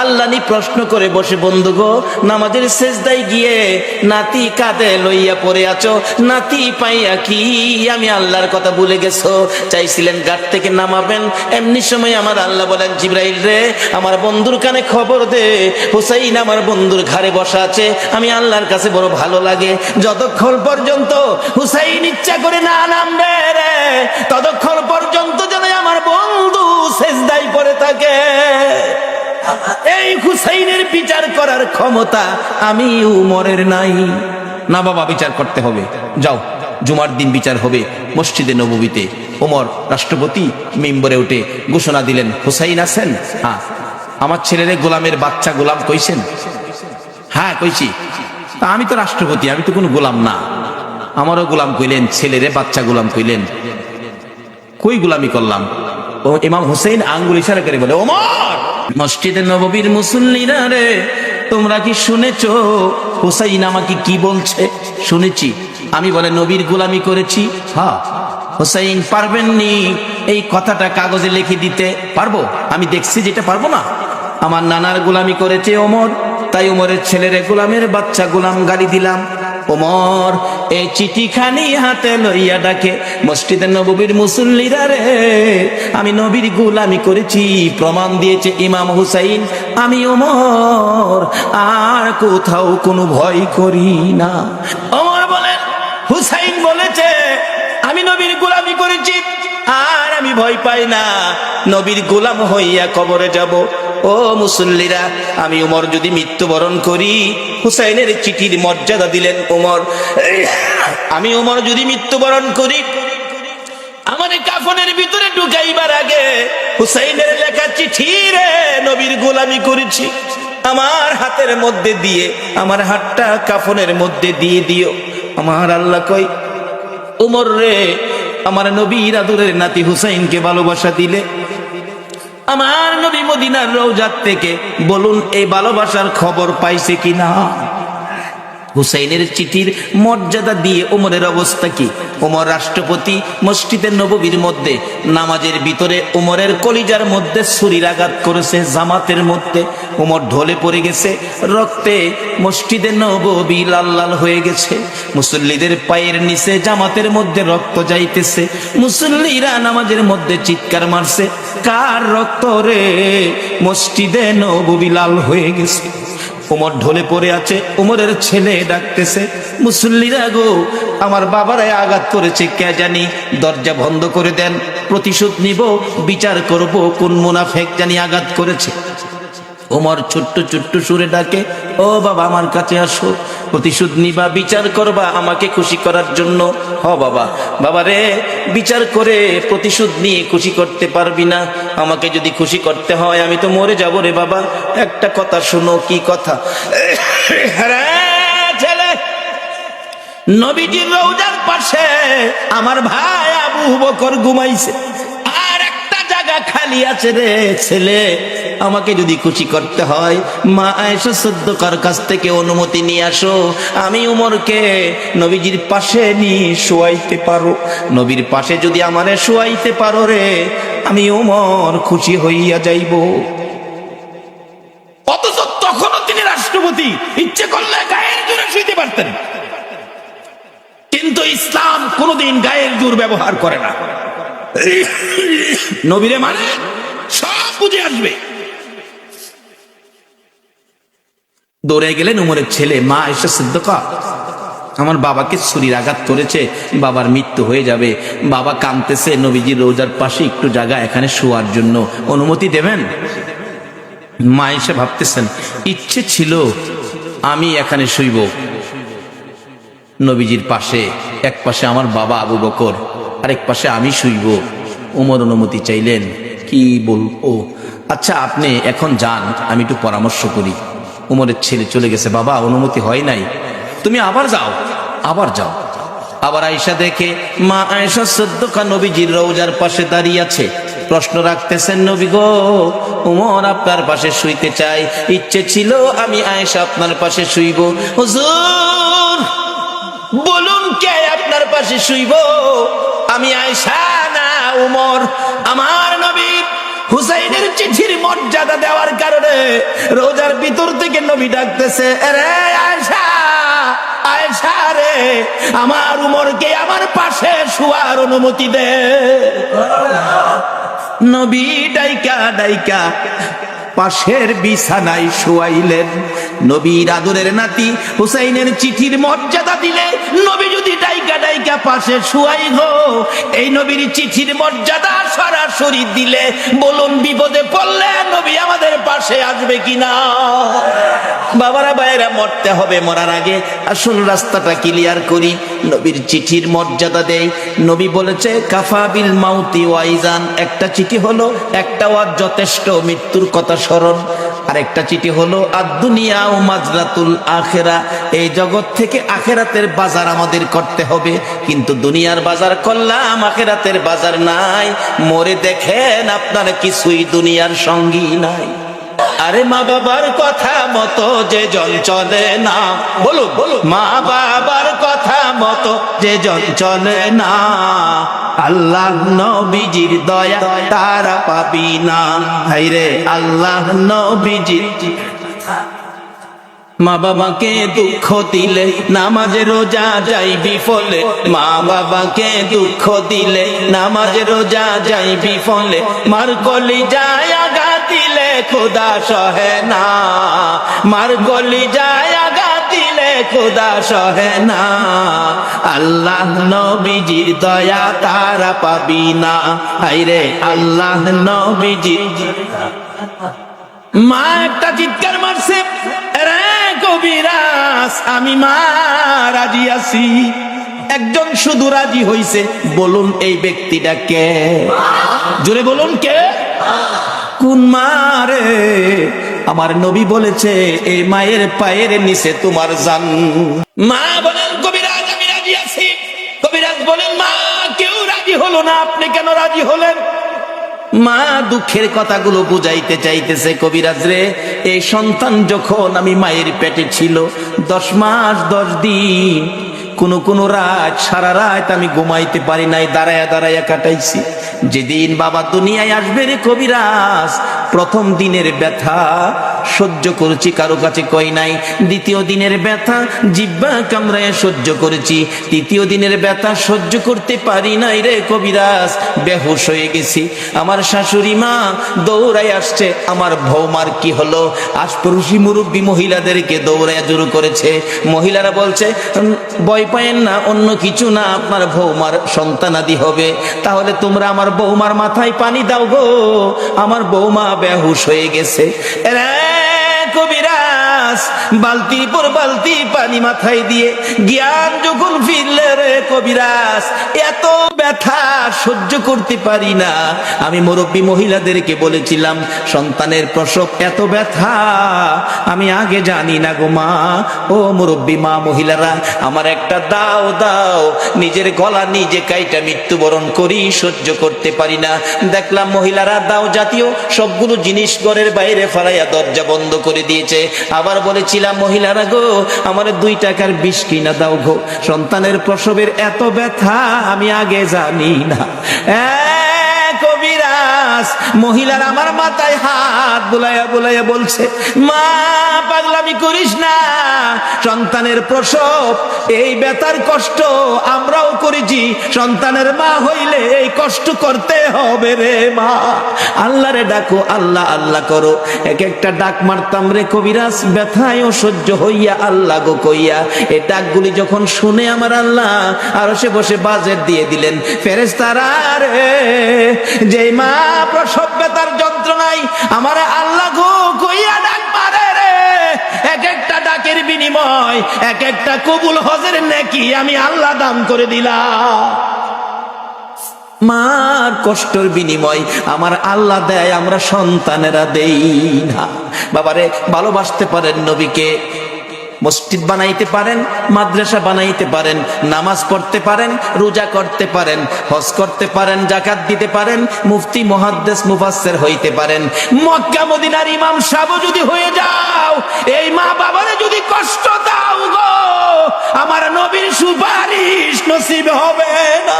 আল্লাহনি প্রশ্ন করে বসে, বন্ধু গো, নামাজের সেজদায় গিয়ে নাতি কাঁধে লইয়া পড়ে আছো, নাতি পাইয়া কি আমি আল্লাহর কথা ভুলে গেছো? চাইছিলেন ঘাট থেকে নামাবেন, এমনি সময় আমার আল্লাহ বলেন, জিবরাইল রে, আমার বন্ধুর কানে খবর দে, হুসাইন আমার বন্ধুর ঘাড়ে বসা আছে। আমি আল্লাহর কাছে বড় ভালো লাগে, যতক্ষণ পর্যন্ত হুসাইন ইচ্ছা করে না নামবে রে, ততক্ষণ পর্যন্ত যেন আমার বন্ধু সেজদায় পড়ে থাকে। এই হুসাইনের বিচার করার ক্ষমতা আমি উমরের নাই। না বাবা, বিচার করতে হবে, যাও, জুমার দিন বিচার হবে মসজিদে নববীতে। ওমর রাষ্ট্রপতি মিম্বরে উঠে ঘোষণা দিলেন, হুসাইন আছেন? হ্যাঁ। আমার ছেলেরে গোলামের বাচ্চা গোলাম কইছেন? হ্যাঁ কইছি। আমি তো রাষ্ট্রপতি, আমি তো কোনো গোলাম না। আমারও গোলাম কইলেন, ছেলেরে বাচ্চা গোলাম কইলেন, কই গোলামি করলাম? ও ইমাম হুসাইন আঙ্গুল ইশারা করে বলে, ওমর, মসজিদে নববীর মুসল্লিরা রে, তোমরা কি শুনেছো হুসাইন আমাকে কি বলছে? শুনেছি। আমি বলে নবীর গোলামি করেছি? হ্যাঁ। হুসাইন পারবেননি এই কথাটা কাগজে লিখে দিতে? পারবো। আমি দেখছি যেটা পারবো না। আমার নানার গোলামি করেছে ওমর, তাই ওমরের ছেলেরে গোলামের বাচ্চা গোলাম গালি দিলাম। ওমর এই চিঠিখানি হাতে লইয়া ডাকে, মসজিদে নববীর মুসল্লিরা রে, আমি নবীর গোলামি করেছি, প্রমাণ দিয়েছে ইমাম হুসাইন। আমি ওমর আর কোথাও কোনো ভয় করি না। ওমর বলেন, হুসাইন বলেছে আমি নবীর গোলামি করেছি আর আমি ভয় পাই না, নবীর গোলাম হইয়া কবরে যাব। ও মুসল্লিরা, আমি ওমর যদি মৃত্যুবরণ করি, হুসাইনের চিঠির মর্যাদা দিলেন ওমর, আমি ওমর যদি মৃত্যুবরণ করি, আমার কাফনের ভিতরে ঢুকাইবার আগে হুসাইনের লেখা চিঠি রে, নবীর গোলামি করেছি, আমার হাতের মধ্যে দিয়ে, আমার হাতটা কাফনের মধ্যে দিয়ে দিও। আমার আল্লাহ কই, ওমর রে, আমার নবীর আদরের নাতি হুসাইনকে ভালোবাসা দিলে, আমার নবী মদিনার রওজা থেকে বলুন এই ভালোবাসার খবর পাইছে কিনা? হুসাইনের চিঠির মর্যাদা দিয়ে ওমরের অবস্থা কি? ওমর রাষ্ট্রপতি, মসজিদের নববীর মধ্যে নামাজের ভিতরে ওমরের কলিজার মধ্যে ছুরির আঘাত করেছে, জামাতের মধ্যে ওমর ঢলে পড়ে গেছে, রক্তে মসজিদে নববী লাল লাল হয়ে গেছে, মুসল্লিদের পায়ের নিচে জামাতের মধ্যে রক্ত যাইতেছে, মুসল্লিরা নামাজের মধ্যে চিৎকার মারছে, কার রক্ত রে? মসজিদে নববী লাল হয়ে গেছে। ওমর ঢলে পড়ে আছে, ওমরের ছেলে ডাকতেছে, মুসল্লিরা গো, আমার বাবারাই আঘাত করেছে, কে জানি, দরজা বন্ধ করে দেন, প্রতিশোধ নিব, বিচার করব কোন মুনাফেক জানি আঘাত করেছে। ওমর ছোট্ট ছোট্ট সুরে ডাকে, ও বাবা আমার কাছে আসো, প্রতিশোধ নিবা, বিচার করবা আমাকে খুশি করার জন্য। হ বাবা, বাবা রে, বিচার করে প্রতিশোধ নিয়ে খুশি করতে পারবি না? আমাকে যদি খুশি করতে হয় আমি তো মরে যাবো রে বাবা। একটা কথা শোনো। কি কথা? ছেলে, নবীজির রওজার পাশে আমার ভাই আবু বকর ঘুমাইছে, আর একটা জায়গা খালি আছে রে ছেলে, আমাকে যদি খুশি করতে হয় মা আয়েশা সিদ্দিকার কাছ থেকে অনুমতি নিয়ে আসো, আমি উমরকে নবীজির পাশে নিয়ে শোয়াইতে পারো। নবীর পাশে যদি আমারে শোয়াইতে পারো রে, আমি উমর খুশি হইয়া যাইব। অথচ তখনও তিনি রাষ্ট্রপতি, ইচ্ছে করলে গায়ের জোরে শুইতে পারতেন, কিন্তু ইসলাম কোনদিন গায়ের জোর ব্যবহার করে না। নবীরে মানে সব বুঝে আসবে। দৌড়ে গেলেন উমরের ছেলে, মা আয়েশা সিদ্দিকা, আমার বাবাকে ছুরির আঘাত করেছে, বাবার মৃত্যু হয়ে যাবে, বাবা কাঁদতেছে, নবীজির রওজার পাশে একটু জায়গা এখানে শোয়ার জন্য অনুমতি দেবেন? মা আয়েশা ভাবতেছেন, ইচ্ছে ছিল আমি এখানে শুইব নবীজির পাশে, এক পাশে আমার বাবা আবু বকর, আরেক পাশে আমি শুইব। উমর অনুমতি চাইলেন, কি বলবো? আচ্ছা আপনি এখন যান, আমি একটু পরামর্শ করি। উমরের ছেলে চলে গেছে, বাবা অনুমতি হয় নাই, তুমি আবার যাও, আবার যাও। আবার আয়েশা দেখে মা আয়েশা সিদ্দিকা নবীজির রওজার পাশে দাঁড়িয়ে আছে, প্রশ্ন রাখতেছেন, নবী গো, উমর আপনার পাশে শুইতে চাই, ইচ্ছে ছিল আমি আয়েশা আপনার পাশে শুইব। হুজুর বলুন কে আপনার পাশে শুইব? আমি আয়েশা না উমর? আমার নবী হুসাইনের চিঠির মর্যাদা দেওয়ার কারণে রোজার ভিতর থেকে নবী ডাকতেছে, আরে আয়েশা, আয়েশা রে, আমার উমরকে আমার পাশে শোয়ার অনুমতি দে। নবী ডাইকা ডাইকা পাশের বিছানায় শোয়াইলেন। নবীর আদরের নাতি হুসাইনের চিঠির মর্যাদা দিলে নবী যদি ডাইকা ডাইকা পাশে শোয়াই গো, এই নবীর চিঠির মর্যাদা সরাসরি দিলে বলুন বিপদে পড়লে নবী আমাদের পাশে আসবে কিনা? বাবারা ভাইয়েরা, মরতে হবে, মরার আগে আসল রাস্তাটা ক্লিয়ার করি। নবীর চিঠির মর্যাদা দেই। নবী বলেছে কাফা বিল মাউতি ওয়াইজান, একটা চিঠি হলো একটা ওয়াজ যথেষ্ট, মৃত্যুর কথা স্মরণ। আর একটা চিঠি হলো আদ-দুনিয়া ও মাজরাতুল আখিরা, এই জগৎ থেকে আখিরাতের বাজার আমাদের করতে হবে। কিন্তু দুনিয়ার বাজার করলাম, আখিরাতের বাজার নাই। মরে দেখেন আপনার কিছুই দুনিয়ার সঙ্গী নাই। আরে মা বাবার কথা মতো যে জন চলে না, বলুন বলুন, মা বাবার কথা মতো যে জন চলে না, আল্লাহ নবীজির দয়া তারা পাবি না। হায়রে আল্লাহ নবীজির। মা বাবাকে দুঃখ দিলে নামাজে রোজা যাই বিফলে, মা বাবাকে দুঃখ দিলে নামাজে রোজা যাই বিফলে, মার কলি যায় আঘাত দিলে খোদা সহে না, মার গলি যায় আঘাত দিলে খোদা সহে না, আল্লাহ নবীজির দয়া তারা পাবি না। হায়রে আল্লাহ নবীজির। মা একটা চিৎকার মারছে, রে কবিরাজ, আমি মা রাজি আছি। একজন শুধু রাজি হইছে, বলুন এই ব্যক্তিটা কে? জোরে বলুন কে? কোন মা রে? আমার নবী বলেছে এই মায়ের পায়ের নিচে তোমার জান। মা বলেন কবিরাজ আমি রাজি আছি। কবিরাজ বলেন মা কেউ রাজি হলো না, আপনি কেন রাজি হলেন? মা দুঃখের কথাগুলো বুঝাইতে চাইতেছে, কবিরাজ রে, এই সন্তান যখন আমি মায়ের পেটে ছিল 10 মাস 10 দিন, কোন রাত সারা রাত আমি ঘুমাইতে পারি নাই, দাঁড়ায়া দাঁড়ায়া কাটাইছি। যেদিন বাবা দুনিয়ায় আসবে রে কবিরাজ, প্রথম দিনের ব্যথা সহ্য করেছি, কারো কাছে কই নাই। দ্বিতীয় দিনের ব্যথা জিহ্বা কামড়ায় সহ্য করেছি। তৃতীয় দিনের ব্যথা সহ্য করতে পারি নাই রে কবিরাজ, বেহুশ হয়ে গেছি। আমার শাশুড়ি মা দৌড়ায় আসছে, আমার বৌমার কি হলো? আশপাশি মুরব্বী মহিলাদেরকে দৌড়ায় জোর করেছে। মহিলারা বলছে ভয় পায়েন না, অন্য কিছু না, আপনার বৌমার সন্তানাদি হবে। তাহলে তোমরা আমার বৌমার মাথায় পানি দাও গো, আমার বৌমা বেহুশ হয়ে গেছে। কবিরাজ বালতির পর বালতি পানি মাথায় দিয়ে জ্ঞান যখন ফিরলে রে কবিরাজ, এত ব্যথা সহ্য করতে পারি না। আমি মুরব্বী মহিলাদেরকে বলেছিলাম সন্তানের প্রসব এত ব্যথা আমি আগে জানি না গো মা। ও মুরব্বী মা মহিলারা, আমার একটা দাও দাও, নিজের গলা নিজে কাইটা মৃত্যুবরণ করি, সহ্য করতে পারি না। দেখলাম মহিলারা দাও জাতীয় সবগুলো জিনিস ঘরের বাইরে ফেলাইয়া দরজা বন্ধ করে দিয়েছে। আবার বলেছিলাম মহিলারা গো, আমার 2 টাকার বিষ কিনা দাও গো, সন্তানের প্রসবের এত ব্যথা আমি আগে জানি না। কবিরাজ মহিলার আমার মাথায় হাত বুলাইয়া বুলাইয়া বলছে মা পাগলামি করিস না, সন্তানের প্রসব এই ব্যথার কষ্ট আমরাও করেছি, সন্তানের মা হইলে এই কষ্ট করতে হবে রে মা। আল্লাহরে ডাকো, আল্লাহ আল্লাহ করো। এক একটা ডাক মারতাম রে কবিরাজ, ব্যথায়ও সহ্য হইয়া আল্লাহ গো কইয়া। এই ডাকগুলি যখন শুনে আমার আল্লাহ আরশে বসে বাজেট দিয়ে দিলেন। ফেরেশতারা রে, যে মা প্রসব ব্যথার যন্ত্রণায় আমার আল্লাহ গো কইয়া ডাক মারে রে, এক একটা ডাকের বিনিময় এক একটা কবুল হজের নেকি আমি আল্লাহ দান করে দিলাম। মার কষ্টের বিনিময় আমার আল্লাহ দেয়, আমরা সন্তানেরা দেই না। বাবারে ভালোবাসতে পারেন নবীকে, মসজিদ বানাইতে পারেন, মাদ্রাসা বানাইতে পারেন, নামাজ পড়তে পারেন, রোজা করতে পারেন, হজ করতে পারেন, যাকাত দিতে পারেন, মুফতি মুহাদ্দিস মুফাসসির হইতে পারেন, মক্কা মদিনার ইমাম সাহেব যদি হয়ে যাও, এই মা বাবারে যদি কষ্ট দাও গো, আমার নবীর সুপারিশ নসিব হবে না।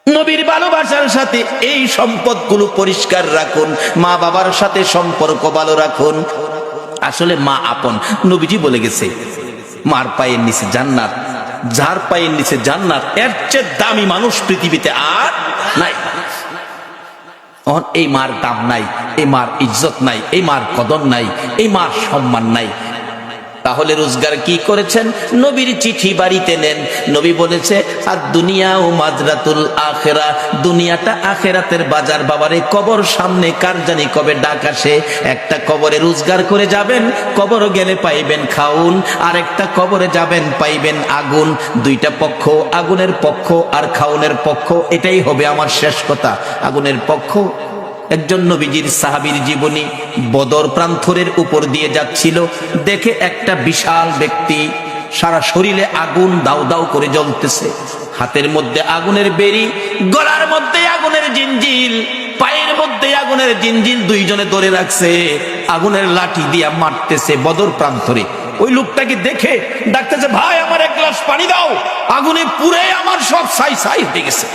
নবীর ভালোবাসার সাথে এই সম্পদগুলো পরিষ্কার রাখুন, মা বাবার সাথে সম্পর্ক ভালো রাখুন। আসলে মা আপন, নবীজি বলে গেছে মার পায়ের নিচে জান্নাত, যার পায়ের নিচে জান্নাত এর চেয়ে দামি মানুষ পৃথিবীতে আর নাই। এই মার দাম নাই, এই মার ইজ্জত নাই, এই মার কদর নাই, এই মার সম্মান নাই। তাহলে রোজগার কি করেছেন? নবীর চিঠি বাড়িতে নেন। নবী বলেছে আর দুনিয়া ও মাজরাতুল আখেরা, দুনিয়াটা আখেরাতের বাজার। বাবারে কবর সামনে, কার জানি কবে ডাক আসে। একটা কবরে রোজগার করে যাবেন, কবর গেলে পাইবেন খাউন, আর একটা কবরে যাবেন পাইবেন আগুন। দুইটা পক্ষ, আগুনের পক্ষ আর খাউনের পক্ষ। এটাই হবে আমার শেষ কথা। আগুনের পক্ষ একজন নবীজির সাহাবীর জীবনী, বদর প্রান্তরের উপর দিয়ে যাচ্ছিল, দেখে একটা বিশাল ব্যক্তি, সারা শরীরে আগুন দাউ দাউ করে জ্বলতেছে, হাতের মধ্যে আগুনের বেরি, গলার মধ্যে আগুনের জিঞ্জিল, পায়ের মধ্যে আগুনের জিঞ্জিল, দুইজনে ধরে রাখছে, আগুনের লাঠি দিয়া মারতেছে বদর প্রান্তরে। ওই লোকটাকে দেখে ডাকতেছে, ভাই আমার এক গ্লাস পানি দাও, আগুনে পুড়ে আমার সব ছাই ছাই হয়ে গেছে।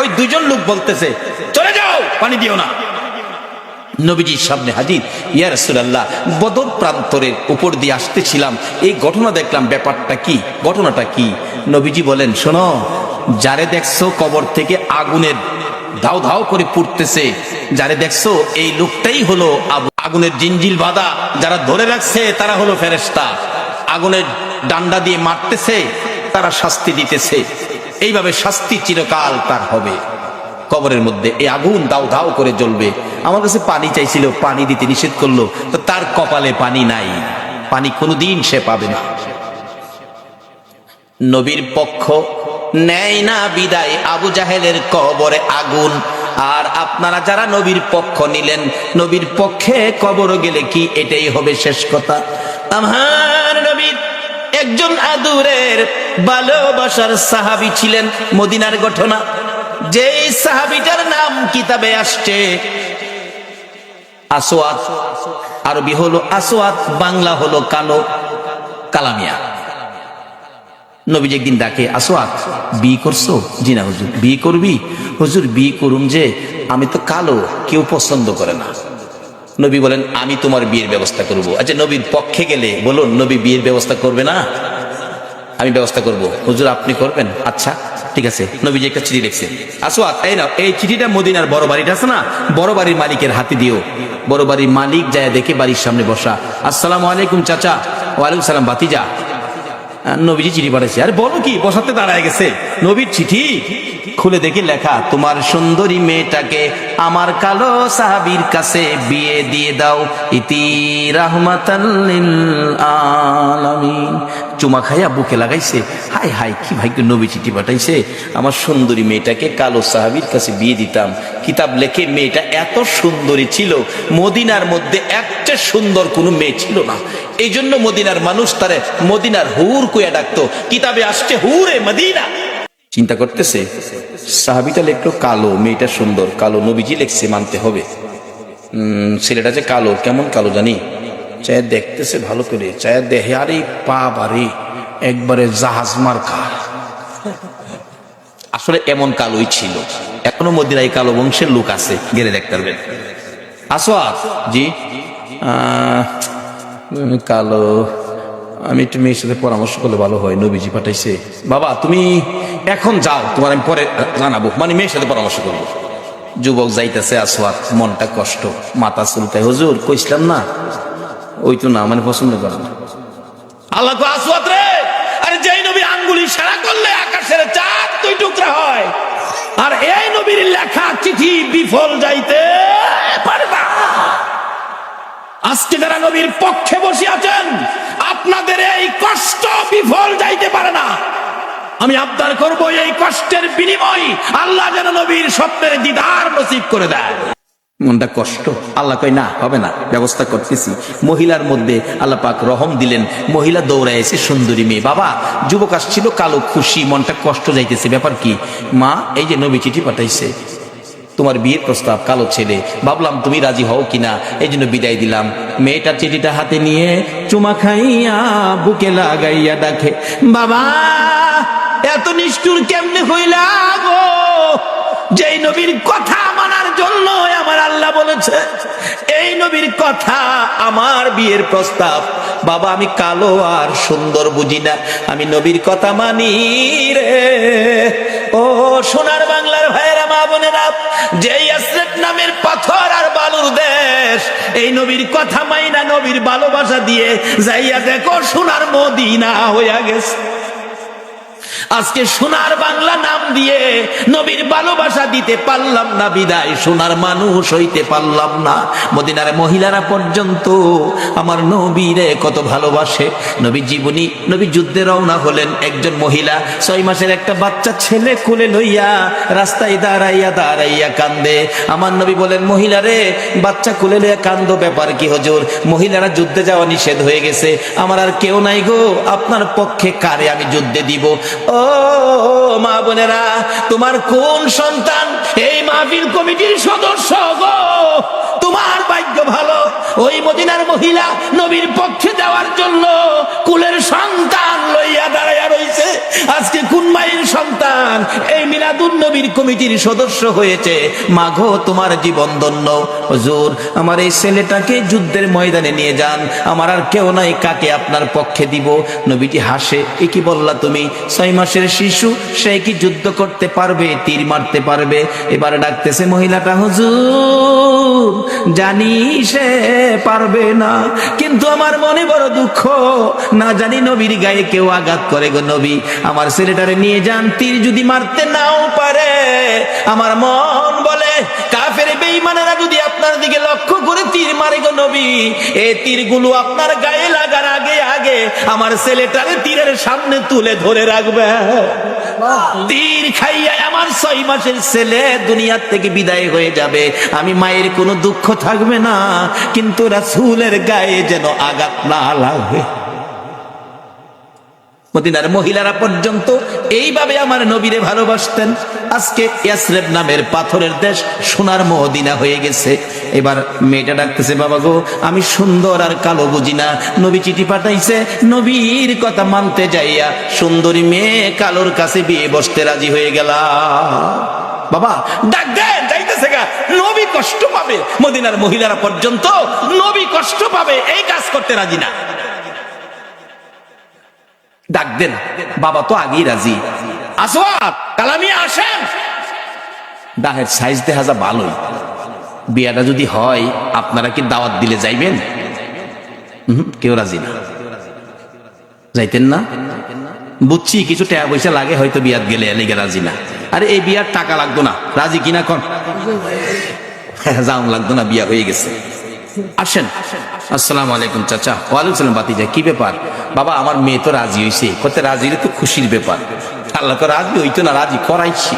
ওই দুইজন লোক বলতেছে, চলে যাও, পানি দিও না। নবীজির সামনে হাজির, ইয়া রাসূলুল্লাহ, বদর প্রান্তরের উপর দিয়ে আসতেছিলাম, এই ঘটনা দেখলাম, ব্যাপারটা কি, ঘটনাটা কি? নবীজি বলেন, শোনো, যারে দেখছো কবর থেকে আগুনের ধাও ধাও করে পুড়তেছে, যারে দেখছো এই লোকটাই হলো আগুনের জিঞ্জিল বাঁধা, যারা ধরে রাখছে তারা হলো ফেরেশতা, আগুনের ডান্ডা দিয়ে মারতেছে, তারা শাস্তি দিতেছে। এইভাবে শাস্তি চিরকাল তার হবে কবরের মধ্যে। এই আগুন দাও দাও করে জ্বলবে। আমার কাছে পানি চাইছিল, পানি দিতে নিষেধ করলো, তো তার কপালে পানি নাই, পানি কোনোদিন সে পাবে না। নবীর পক্ষ নেয় না বিদায়, আবু জাহেলের কবরে আগুন। আর আপনারা যারা নবীর পক্ষ নিলেন, নবীর পক্ষে কবর গেলে কি এটাই হবে শেষ কথা? আমার নবীর একজন আদুরের ভালোবাসার সাহাবী ছিলেন, মদিনার ঘটনা। যেই সাহাবীটার নাম কিতাবে আসছে আসওয়াদ, আরবি হলো আসওয়াদ, বাংলা হলো কালো, কালামিয়া। নবীজি একদিন ডাকে, আসওয়াদ বিয়ে করছো? জি না হুজুর। বিয়ে করবি? হুজুর বিয়ে করুম, যে আমি তো কালো, কেউ পছন্দ করে না। নবী বলেন, আমি তোমার বিয়ের ব্যবস্থা করব। আচ্ছা, নবীর পক্ষে গেলে বলুন, নবী বিয়ের ব্যবস্থা করবে না? আমি ব্যবস্থা করব। হুজুর আপনি করবেন? আচ্ছা ঠিক আছে। নবীজি একটা চিঠি লিখছে, আসওয়াদ এই নাও, এই চিঠিটা মদিনার বড় বাড়িটা আছে না, বড় বাড়ির মালিকের হাতে দিও। বড় বাড়ির মালিক যায় দেখে বাড়ির সামনে বসা, আসসালামু আলাইকুম চাচা। ওয়ালাইকুম সালাম ভাতিজা। নবীজি চিঠি পাঠাইছে। আরে বলো কি, বসাতে দাঁড়ায় গেছে। নবীর চিঠি খুলে দেখি লেখা, তোমার সুন্দরী মেয়েটাকে আমার কালো সাহাবীর কাছে বিয়ে দিয়ে দাও, ইতি রাহমাতাল লিল আলামিন। চুমা খাইয়া বুকে লাগাইছে, হাই হাই কি ভাগ্য, নবী চিঠি পাঠাইছে, আমার সুন্দরী মেয়েটাকে কালো সাহাবীর কাছে বিয়ে দিতাম। কিতাব লেখে মেয়েটা এত সুন্দরী ছিল, মদিনার মধ্যে একটা সুন্দর কোনো মেয়ে ছিল না। এই জন্য মদিনার মানুষ তারে মদিনার হুর কইয়া ডাকতো। কিতাবে আসছে হুরে মদিনা। চিন্তা করতেছে, সাহাবীটা লেখলো কালো, মেয়েটা সুন্দর, কালো। নবীজি লেখছে, মানতে হবে। ছেলেটা যে কালো, কেমন কালো জানি, চায় দেখতেছে ভালো করে, চায় দেহে, আরে পা বাড়ি একবারে জাহাজ মার্কা। আসলে এমন কালোই ছিল। এখনো মদিনায় কালো বংশের লোক আছে, গেলে দেখতে পারবেন। আসওয়াদ জি, কালো, আমি একটু মেয়ের সাথে পরামর্শ করলে ভালো হয়, নবীজি পাঠাইছে। বাবা তুমি এখন যাও, তোমার আমি পরে জানাবো, মানে মেয়ের সাথে পরামর্শ করবো। যুবক যাইতেছে, আসওয়াদ মনটা কষ্ট, মাথা চুলকায়, হুজুর কইছিলাম না, ওই তো না, মানে পছন্দ করে না। আল্লাহ কো, আসওয়াদ রে, আরে যেই নবী আঙ্গুলি ইশারা করলে আকাশের চাঁদ দুই টুকরা হয়, আর এই নবীর লেখা চিঠি বিফল যাইতে পারে না। আজকে যারা নবীর পক্ষে বসে আছেন, আপনাদের এই কষ্ট বিফল যাইতে পারে না। আমি আবদার করব, এই কষ্টের বিনিময় আল্লাহ যেন নবীর স্বপ্নের দিদার নসিব করে দেয়। মনটা কষ্ট, আল্লাহ কয় না, হবে না, ব্যবস্থা করতেছি। মহিলার মধ্যে আল্লাহ পাক রহম দিলেন, মহিলা দৌড়ায় এসে সুন্দরী মেয়ে। বাবা যুবক আসছিল কালো, খুশি, মনটা কষ্ট যাইতেছে, ব্যাপার কি? মা এই যে নবী চিঠি পাঠাইছে, তোমার বিয়ের প্রস্তাব, কালো ছেলে, ভাবলাম তুমি রাজি হও কিনা, এই জন্য বিদায় দিলাম। মেয়েটা চিঠিটা হাতে নিয়ে চুমা খাইয়া বুকে লাগাইয়া ডাকে, বাবা এত নিষ্ঠুর কেমনে হইলা গো, যেই নবীর কথা মানার জন্য আমার আল্লাহ বলেছে, এই নবীর কথা আমার বিয়ের প্রস্তাব। বাবা আমি কালো আর সুন্দর বুঝি না, আমি নবীর কথা মানি রে। ও সোনার বাংলার ভাইয়েরা, মা বোনেরা, যে ইয়াসরিব নামের পাথর আর বালুর দেশ, এই নবীর কথা মাইনা নবীর ভালোবাসা দিয়ে যাইয়া দেখো সোনার মদিনা হইয়া গেছে। আজকে সোনার বাংলা নাম দিয়ে নবীর ভালোবাসা দিতে পারলাম না বিদায় সোনার মানুষ হইতে পারলাম না। মদিনার মহিলারা পর্যন্ত আমার নবীরে কত ভালোবাসে। নবী জীবনী, নবী যুদ্ধে রওনা হলেন, একজন মহিলা 6 মাসের একটা বাচ্চা ছেলে কোলে লইয়া রাস্তায় দাঁড়াইয়া দাঁড়াইয়া কান্দে। আমার নবী বলেন, মহিলা রে, বাচ্চা কোলে লইয়া কান্দো, ব্যাপার কি হুজুর? মহিলারা যুদ্ধে যাওয়া নিষেধ হয়ে গেছে, আমার আর কেউ নাই গো, আপনার পক্ষে কারে আমি যুদ্ধে দিব? ও মা বোনেরা, তোমার কোন সন্তান এই মাহফিল কমিটির সদস্য গো? তোমার ভাগ্য ভালো, ওই মদিনার মহিলা নবীর পক্ষে যাওয়ার জন্য কুলের সন্তান লইয়া দাঁড়াইয়া রইছে। আজকে কোন মায়ের সন্তান এই মিলাদুন নবীর কমিটির সদস্য হয়েছে? মাগো তোমার জীবন ধন্য। হুজুর আমার এই ছেলেটাকে যুদ্ধের ময়দানে নিয়ে যান, আমার আর কেউ নাই, কাকে আপনার পক্ষে দিব? নবীজি হাসে, এ কি বললা তুমি? 6 মাসের শিশু, সে কি যুদ্ধ করতে পারবে, তীর মারতে পারবে? এবার ডাকতেছে মহিলাটা, হুজুর জানি সে পারবে না, কিন্তু আমার মনে বড় দুঃখ, না জানি নবীর গায়ে কেউ আঘাত করে গো নবী, আমার ছেলেটারে নিয়ে যান, তীর যদি মারতে নাও পারে, আমার মন বলে কাফের বেঈমানেরা যদি আপনার দিকে লক্ষ্য করে তীর মারে গো নবী, এই তীরগুলো আপনার গায়ে লাগার আগে আগে আমার ছেলেটারে তীরের সামনে তুলে ধরে রাখবে। তীর খাইয়া আমার 6 মাসের ছেলে দুনিয়ার থেকে বিদায় হয়ে যাবে, আমি মায়ের কোনো দুঃখ থাকবে না, কিন্তু রাসূলের গায়ে যেন আঘাত না লাগে। মদিনার মহিলারা পর্যন্ত এইভাবে আমার নবীরে ভালোবাসতেন। আজকে ইয়াসরিব নামের পাথরের দেশ সোনার মদিনা হয়ে গেছে। এবার মেয়েটা ডাকতেছে, বাবা গো আমি সুন্দর আর কালো বুঝি না, নবী চিঠি পাঠাইছে, নবীর কথা মানতে যাইয়া সুন্দরী মেয়ে কালোর কাছে বিয়ে বসতে রাজি হয়ে গেল। বাবা ডাক দেন, যাইতেছে গা, নবী কষ্ট পাবে। মদিনার মহিলারা পর্যন্ত নবী কষ্ট পাবে এই কাজ করতে রাজি না। ডাক দেন, বাবা তো আগেই রাজি। আসওয়াদ কালামিয়া আসেন, দাহের সাইজ দেখা যা ভালোই, বিয়াটা যদি হয় আপনারা কি দাওয়াত দিলে যাইবেন? কেউ রাজি না, যাইতেন না? বুঝছি কিছু টাকা পয়সা লাগে হয়তো বিয়াত গেলে, এলিগে রাজি না। আরে এই বিয়ার টাকা লাগতো না, রাজি কিনা কোন? যাও লাগতো না, বিয়া হয়ে গেছে। আসেন। আসসালামু আলাইকুম চাচা। ওয়ালাইকুম সালাম ভাতিজা, কি ব্যাপার? বাবা আমার মেয়ে তো রাজি হয়েছে। কত রাজি হলে তো খুশির ব্যাপার, আল্লাহ তো রাজি হইতো না, রাজি করাইছি।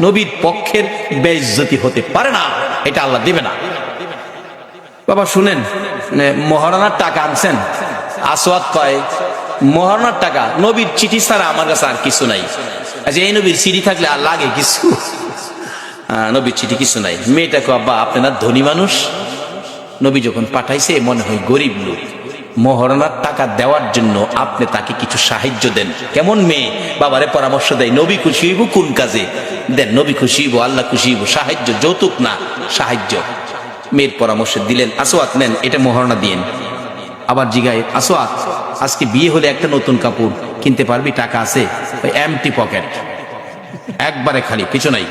নবীর পক্ষের বেইজ্জতি হতে পারে না, এটা আল্লাহ দিবে না। বাবা শুনেন, মহারণার টাকা আনছেন? আসওয়াদ কয়, মহারণার টাকা? নবীর চিঠি ছাড়া আমার কাছে আর কিছু নাই। আচ্ছা এই নবীর চিঠি থাকলে আর লাগে কিছু? নবীর চিঠি কিছু নাই। মেয়েটা কয়, আব্বা আপনি না ধনী মানুষ, নবী যখন পাঠাইছে মনে হয় গরিব লোক, মহারণার টাকা দেওয়ার জন্য আপনি তাকে কিছু সাহায্য দেন। কেমন মেয়ে, বাবারে পরামর্শ দেয়, নবী খুশি হইব কোন কাজে দেন, নবী খুশি হইব, আল্লাহ খুশি হইব, সাহায্য, যৌতুক না সাহায্য। মেয়ের পরামর্শ দিলেন, আসওয়াদ নেন এটা মহারণা দিয়েন। আবার জিগায়, আসওয়াদ আজকে বিয়ে হলে একটা নতুন কাপড় কিনতে পারবি, টাকা আছে? এমটি পকেট, একবারে খালি, কিছু নাই।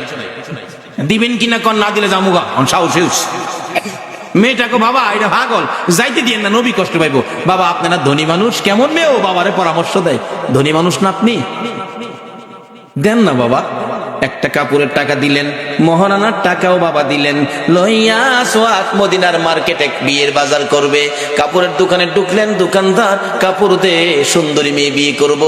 দিবেন কিনা কন? না দিলে জামুগা সাহস। মেয়েটাকে, বাবা এটা পাগল, যাইতে দিয়ে না, নবী কষ্ট পাইবো। বাবা আপনি না ধনী মানুষ, কেমন মেয়ে ও বাবারে পরামর্শ দেয়, ধনী মানুষ না আপনি, দেন না বাবা। একটা কাপড়ের টাকা দিলেন, মহারানার টাকাও বাবা দিলেন। লইয়া আসওয়াদ মদিনার মার্কেটে বিয়ের বাজার করবে। কাপড়ের দোকানে ঢুকলেন, দোকানদার কাপড় দে, সুন্দরী মেয়ে বিয়ে করব,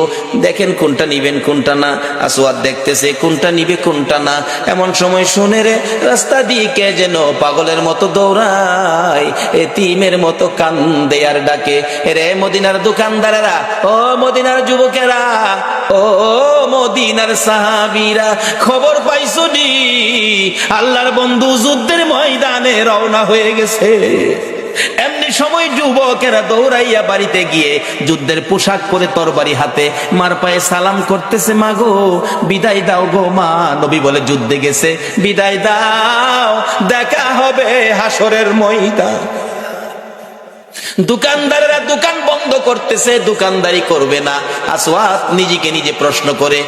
দেখেন কোনটা নিবেন কোনটা না। আসওয়াদ দেখতেছে কোনটা নিবে কোনটা না। এমন সময় শুনে রে রাস্তা দিয়ে কে যেন পাগলের মতো দৌড়ায়, এতিমের মতো কান্দে আর ডাকে, রে মদিনার দোকানদারেরা, ও মদিনার যুবকেরা, ও মদিনার সাহাবীরা, খবর পাইছো নি আল্লাহর বন্ধু যুদ্ধের ময়দানে রওনা হয়ে গেছে। এমনি সেই সময় যুবকেরা দৌড়াইয়া বাড়িতে গিয়ে যুদ্ধের পোশাক পরে তরবারি হাতে মার পায়ে সালাম করতেছে, মা গো বিদায় দাও গো মা। নবী বলে যুদ্ধে গেছে, বিদায় দাও, দেখা হবে হাসরের ময়দান। দোকানদারেরা দোকান বন্ধ করতেছে, দোকানদারি করবে না। আসওয়াদ নিজেকে নিজে প্রশ্ন করে,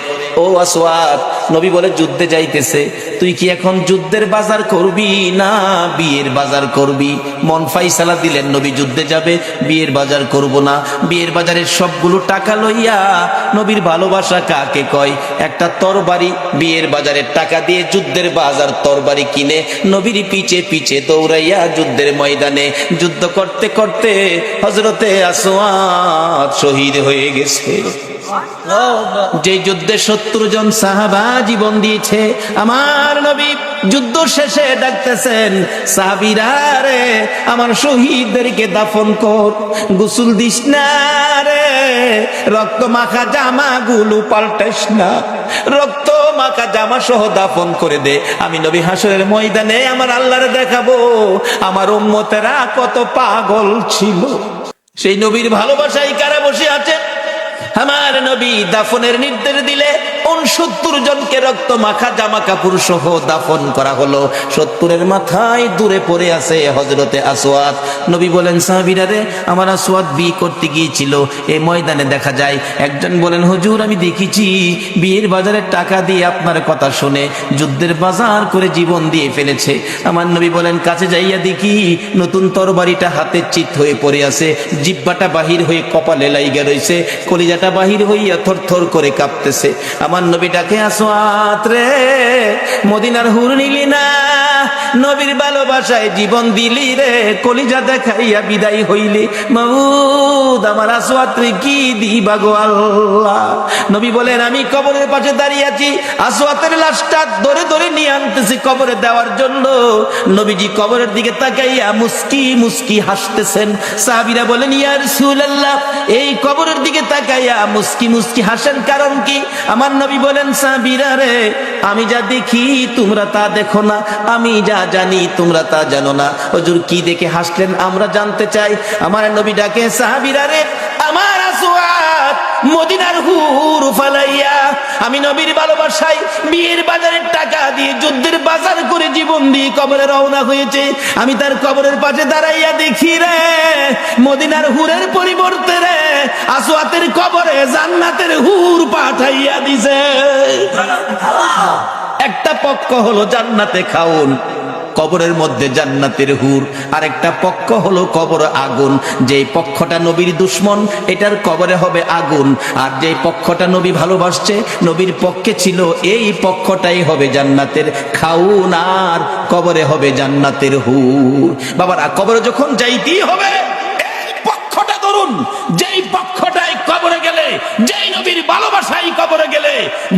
ও আসওয়াদ, নবী বলে যুদ্ধে যাইতেছে, তুই কি এখন যুদ্ধের বাজার করবি না বিয়ের বাজার করবি? মন ফাইসালা দিলেন, নবী যুদ্ধে যাবে, বিয়ের বাজার করব না। বিয়ের বাজারের সবগুলো টাকা লইয়া, নবীর ভালোবাসা কাকে কয়, একটা তরবারি বিয়ের বাজারের টাকা দিয়ে যুদ্ধের বাজার তরবারি কিনে নবীর পিছে পিছে দৌড়াইয়া যুদ্ধের ময়দানে যুদ্ধ করতে করতে হযরতে আসওয়াদ শহীদ হয়ে গেছে। যে যুদ্ধে 70 জন সাহাবা জীবন দিয়েছে, আমার নবী যুদ্ধ শেষে ডাকতেছেন, সাহাবীরা রে আমার শহীদদেরকে দাফন কর, গোসল দিস না রে, রক্ত মাখা জামা গুলো পাল্টাস না, রক্ত মাখা জামা সহ দাফন করে দে। আমি নবী হাসরের ময়দানে আমার আল্লাহরে দেখাবো আমার উম্মতেরা কত পাগল ছিল। সেই নবীর ভালোবাসায় কারা বসে আছে? আমার নবী দাফনের নির্দেশ দিলে 69 জনকে রক্ত মাখা জামা কাপড় সহ দাফন করা হলো। 70-এর মাথায় দূরে পড়ে আছে হযরতে আসওয়াদ। নবী বলেন, সাহাবীরা রে আমার আসওয়াদ বিয়ে করতে গিয়েছিল, এই ময়দানে দেখা যায়। একজন বলেন, হুজুর আমি দেখেছি বিয়ের বাজারের টাকা দিয়ে আপনার কথা শুনে যুদ্ধের বাজার করে জীবন দিয়ে ফেলেছে। আমার নবী বলেন, কাছে যাইয়া দেখি নতুন তরবারিটা হাতের চিত হয়ে পড়ে আছে, জিহ্বাটা বাহির হয়ে কপালে লাইগা রইছে, কলিজাটা বাহির হইয়া থরথর করে কাঁপতেছে। আমার নবী ডাকে, আসওয়াদ রে মদিনার হুর নিলি না, নবীর ভালোবাসায় জীবন দিলি রে, কলিজা দেখাইয়া বিদায় হইলি, মাউদ আমার আসওয়াদ রে কি দিবা গো আল্লাহ। নবী বলেন, আমি কবরের পাশে দাঁড়িয়ে আছি, আসওয়াদের লাশটা ধরে ধরে নিয়ে আনতেছি কবরে দেওয়ার জন্য। নবীজি কবরের দিকে তাকাইয়া মুস্কি মুস্কি হাসতেছেন। সাহাবীরা বলেন, ইয়া রাসূলুল্লাহ এই কবরের দিকে তাকাইয়া মুস্কি মুস্কি হাসেন কারণ কি? আমার নবী বলেন, সাহাবীরা রে আমি যা দেখি তোমরা তা দেখো না, আমি যা জানি তোমরা তা জানো না। হুজুর কি দেখে হাসলেন আমরা জানতে চাই। আমার নবী ডাকে, সাহাবীরা রে আমার আসওয়াদ মদিনার হুর ফালাইয়া আমি নবীর ভালোবাসায় বিয়ের বাজারের টাকা দিয়ে যুদ্ধের বাজার করে জীবন দিয়ে কবরে রওনা হয়েছে। আমি তার কবরের পাশে দাঁড়াইয়া দেখি রে মদিনার হুরের পরিবর্তে রে আসওয়াতের কবরে জান্নাতের হুর পাঠাইয়া দিছে। একটা পক্ষ হলো জান্নাতে খাউন, কবরের মধ্যে জান্নাতের হুর, আর একটা পক্ষ হলো কবর আগুন। যেই পক্ষটা নবীর দুশ্মন এটার কবরে হবে আগুন, আর যেই পক্ষটা নবী ভালোবাসছে নবীর পক্ষে ছিল এই পক্ষটাই হবে জান্নাতের খাউন, আর কবরে হবে জান্নাতের হুর। বাবারা কবরে যখন যাইতেই হবে এই পক্ষটা ধরুন, যেই পক্ষটাই কবরে গেলে, যেই নবীর ভালোবাসাই কবরে গেলে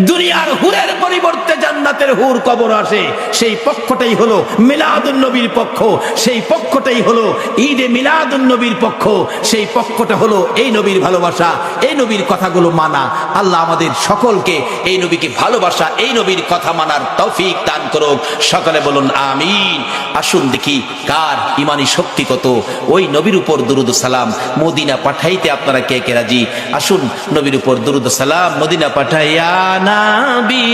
দুনিয়ার হুরের পরিবর্তে জান্নাতের হুর কবর আসে, সেই পক্ষটাই হলো মিলাদুন নবীর পক্ষ, সেই পক্ষটাই হলো ঈদে মিলাদুন নবীর পক্ষ, সেই পক্ষটা হলো এই নবীর ভালোবাসা, এই নবীর কথাগুলো মানা। আল্লাহ আমাদের সকলকে এই নবীকে ভালোবাসা, এই নবীর কথা মানার তৌফিক দান করুক। সকলে বলুন আমিন। আসুন দেখি কার ইমানি শক্তি কত। ওই নবীর উপর দুরূদ সালাম মদিনা পাঠাইতে আপনারা কে কে রাজি? আসুন নবীর উপর দুরূদ সালাম মদিনা পাঠাইয়া নবী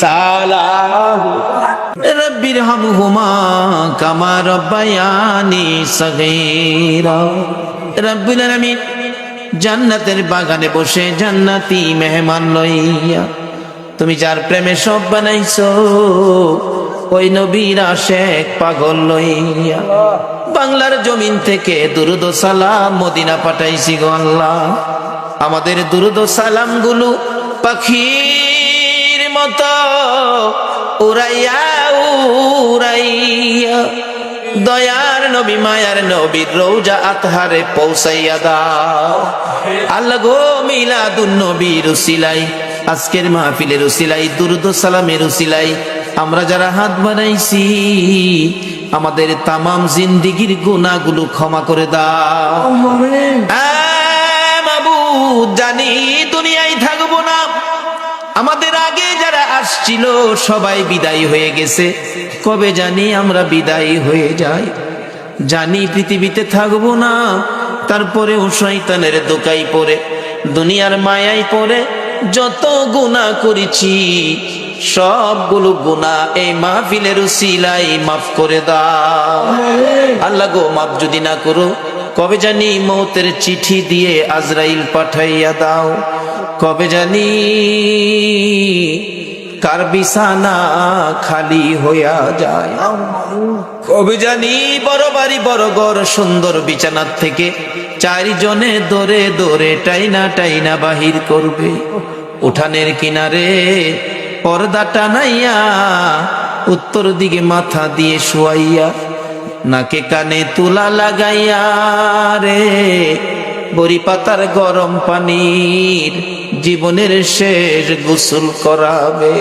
সালাম রব্বির হামহুমা কামা রব্বায়ানি সগীরা। রব্বুল আলামিন জান্নাতের বাগানে বসে জান্নাতি মেহমান লইয়া তুমি যার প্রেমে সব বানাইছো ওই নবীর আশেক পাগল লইয়া বাংলার জমিন থেকে দুরূদ সালাম মদিনা পাঠাইছি গো আল্লাহ। আমাদের দুরূদ সালাম গুলো পাখির মতো উড়াইয়া উড়াইয়া দয়ার নবী মায়ার নবীর রওজা আতহারে পৌঁছাইয়া দাও। আল্লাহ গো মিলাদুন নবীর উসিলাই আজকের মাহফিলের উসিলাই দুরূদ সালামের উসিলাই আমরা যারা হাত বাড়াইছি আমাদের তামাম জিন্দেগীর গুনাহগুলো ক্ষমা করে দাও। মাবুদ জানি দুনিয়ায় থাকবো না, আমাদের আগে যারা আসছিল সবাই বিদায় হয়ে গেছে, কবে জানি আমরা বিদায় হয়ে যাই। জানি পৃথিবীতে থাকবো না, তারপরেও শয়তানের দোকাই পড়ে, দুনিয়ার মায়ায় পড়ে যত গুনাহ করেছি সবগুলো গুনাহ এই মাহফিলের উসিলায় মাফ করে দাও। আল্লাহ গো, মাফ যদি না করো, কবে জানি মৌতের চিঠি দিয়ে আজরাইল পাঠাইয়া দাও। কবে জানি কার বিছানা খালি হইয়া যায়। কবে জানি বড় বাড়ি বড় ঘর সুন্দর বিছানার থেকে চারজনে দৌড়ে দৌড়ে টাইনা টাইনা বাহির করবে। উঠানের কিনারে পর্দা টানাইয়া উত্তর দিকে মাথা দিয়ে শুয়াইয়া নাকে কানে তুলা লাগাইয়া রে বড়ি পাতার গরম পানির জীবনের শেষ গোসল করাবে।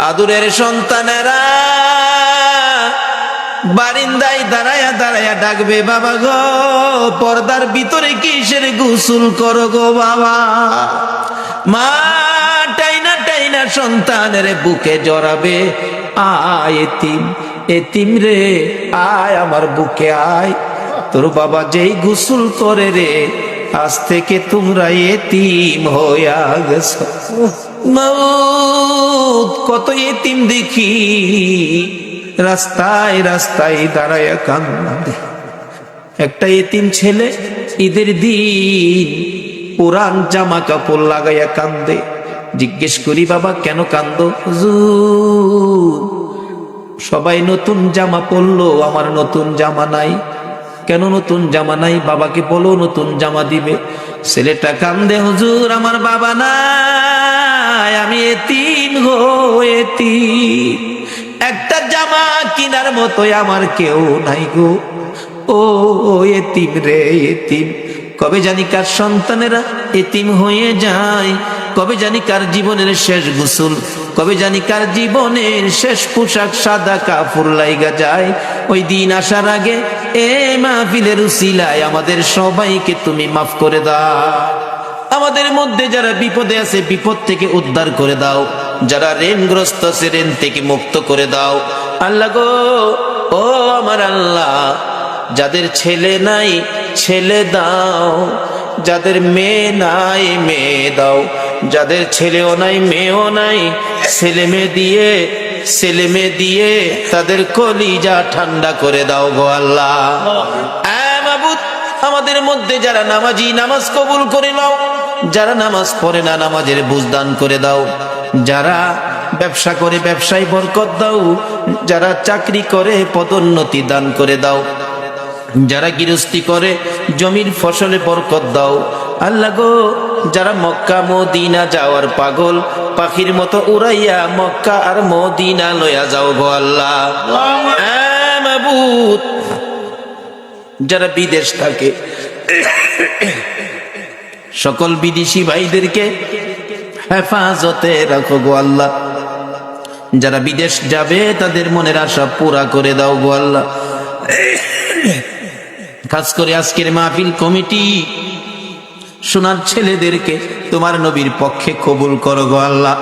আদুরের সন্তানেরা বারিন্দায় দাঁড়ায়া দাঁড়ায়া ডাকবে, বাবা গো পর্দার ভিতরে কিসের গোসল করো গো বাবা। মা টাইনা টাইনা সন্তানের বুকে জড়াবে, আয় এতিম, এতিম রে আয় আমার বুকে আয়, তোর বাবা যেই গোসল করে রে আজ থেকে তোমরা এতিম হইয়া গেছো। মউত কত এতিম দেখি রাস্তায় রাস্তায় দাঁড়ায়া কান্দে। একটা এতিম ছেলে ঈদের দিন পুরান জামা কাপড় লাগাইয়া কান্দে। জিজ্ঞেস করি, বাবা কেন কান্দো? হুজুর সবাই নতুন জামা পরলো, আমার নতুন জামা নাই। কেন নতুন জামা নাই? বাবাকে বলো নতুন জামা দিবে। ছেলেটা কান্দে, হুজুর আমার বাবা নাই, আমি এতিম গো এতিম, একটা জামা কিনার মতো আমার কেউ নাই গো। ও এতিম রে এতিম। কবে জানি কার সন্তানেরা এতিম হয়ে যায়, কবে জানি কার জীবনের শেষ গোসল, কবে জানি কার জীবনের শেষ পোশাক সাদা কাপড় লাইগা যায়। ওই দিন আসার আগে এ মাহফিলের উসিলায় আমাদের সবাইকে তুমি মাফ করে দাও। আমাদের মধ্যে যারা বিপদে আছে বিপদ থেকে উদ্ধার করে দাও, যারা ঋণগ্রস্ত আছে ঋণ থেকে মুক্ত করে দাও। আল্লাহ গো, ও আমার আল্লাহ, যাদের ছেলে নাই ছেলে দাও, যাদের মেয়ে নাই মেয়ে দাও, যাদের ছেলেও নাই মেয়েও নাই ছেলে মেয়ে দিয়ে তাদের কলিজা ঠান্ডা করে দাও গো আল্লাহ। মাবুদ, আমাদের মধ্যে যারা নামাজি নামাজ কবুল করে নাও, যারা নামাজ পড়ে না নামাজের বুঝ দান করে দাও, যারা ব্যবসা করে ব্যবসায় বরকত দাও, যারা চাকরি করে পদোন্নতি দান করে দাও, যারা গৃহস্থী করে জমির ফসলে বরকত দাও। আল্লাহ গো, যারা মক্কা মদিনা যাওয়ার পাগল, পাখির মতো উড়াইয়া মক্কা আর মদিনা লইয়া যাও গো আল্লাহ। মাবুদ, যারা বিদেশ থাকে সকল বিদেশি ভাইদেরকে হেফাজতে রাখো গো আল্লাহ। যারা বিদেশ যাবে তাদের মনের আশা পুরা করে দাও গো আল্লাহ। খাস করে আজকের মাহফিল কমিটি সোনার ছেলেদেরকে তোমার নবীর পক্ষে কবুল করো গো আল্লাহ।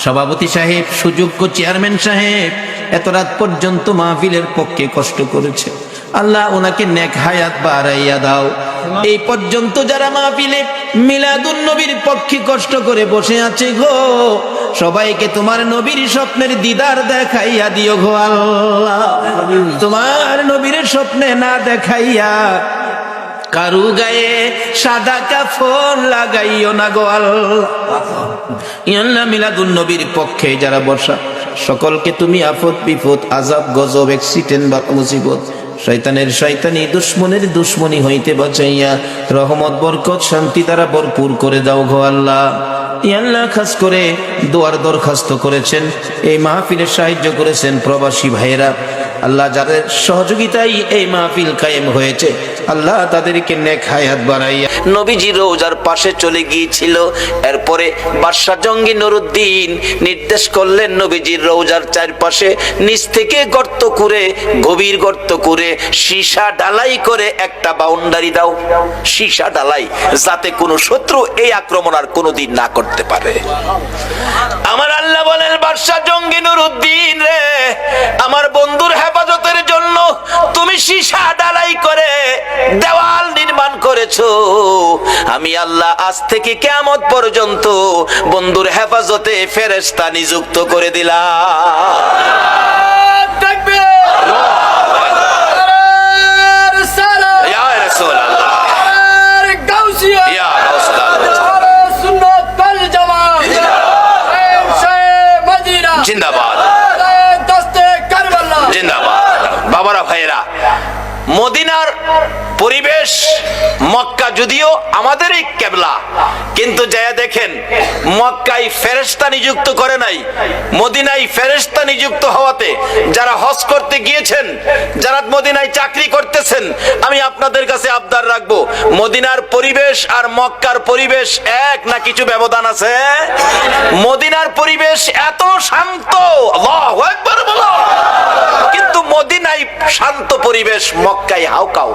সভাপতি সাহেব, সুযোগ্য চেয়ারম্যান সাহেব এত রাত পর্যন্ত মাহফিলের পক্ষে কষ্ট করেছে, আল্লাহ ওনাকে নেক হায়াত বাড়াইয়া দাও। এই পর্যন্ত যারা মাহফিলে মিলাদুন নবীর পক্ষে কষ্ট করে বসে আছে গো, সবাইকে তোমার নবীর স্বপ্নের দিদার দেখাইয়া দিও গো আল্লাহ। তোমার নবীর স্বপ্নে না দেখাইয়া কারু গায়ে সাদা কাফন লাগাইও না গো আল্লাহ। মিলাদুন নবীর পক্ষে যারা বসা সকলকে তুমি আফত বিপদ আযাব গজব অ্যাক্সিডেন্ট বা মুসিবত শয়তানের শয়তানি দুশ্মনের দুশ্মনী হইতে বাঁচাইয়া রহমত বরকত শান্তি দ্বারা ভরপুর করে দাও গো আল্লাহ। আল্লাহ খাস করে দোয়ার দরখাস্ত করেছেন, এই মাহফিলে সাহায্য করেছেন প্রবাসী ভাইয়েরা, আল্লাহ যাদের সহযোগিতায় এই মাহফিল কায়েম হয়েছে, আল্লাহ তাদেরকে নেক হায়াত বাড়াইয়া। নবীজি রওজার পাশে চলে গিয়েছিল, এরপরে বাদশা জঙ্গি নুরুদ্দিন নির্দেশ করলেন নবীজির রওজার চারপাশে নিচ থেকে গর্ত করে, গভীর গর্ত করে সীসা ঢালাই করে একটা বাউন্ডারি দাও, সীসা ঢালাই, যাতে কোনো শত্রু এই আক্রমণ আর কোনোদিন না করতে পারে। আমার আল্লাহ বলেন, বাদশা জঙ্গি নুরুদ্দিন রে, আমার বন্ধুর হেফাজতের জন্য তুমি সীসা ঢালাই করে দেওয়াল নির্মাণ করেছো। আমি আল্লাহ আজ থেকে কিয়ামত পর্যন্ত বন্ধুর হেফাজতে ফেরেশতা নিযুক্ত করে দিলাম। জিন্দাবাদ জিন্দাবাদ। বাবারা ভাইয়েরা, মদিনার পরিবেশ, মক্কা যদিও আমাদেরই কেবলা, কিন্তু যায়া দেখেন মক্কায় ফেরেশতা নিযুক্ত করে নাই, মদিনায় ফেরেশতা নিযুক্ত হওয়াতে যারা হজ করতে গিয়েছেন, যারা মদিনায় চাকরি করতেছেন, আমি আপনাদের কাছে আবদার রাখবো, মদিনার পরিবেশ আর মক্কার পরিবেশ এক না কিছু ব্যবধান আছে? মদিনার পরিবেশ এত শান্ত, আল্লাহু আকবার বলো, কিন্তু মদিনায় শান্ত পরিবেশ, মক্কায় হাউকাউ।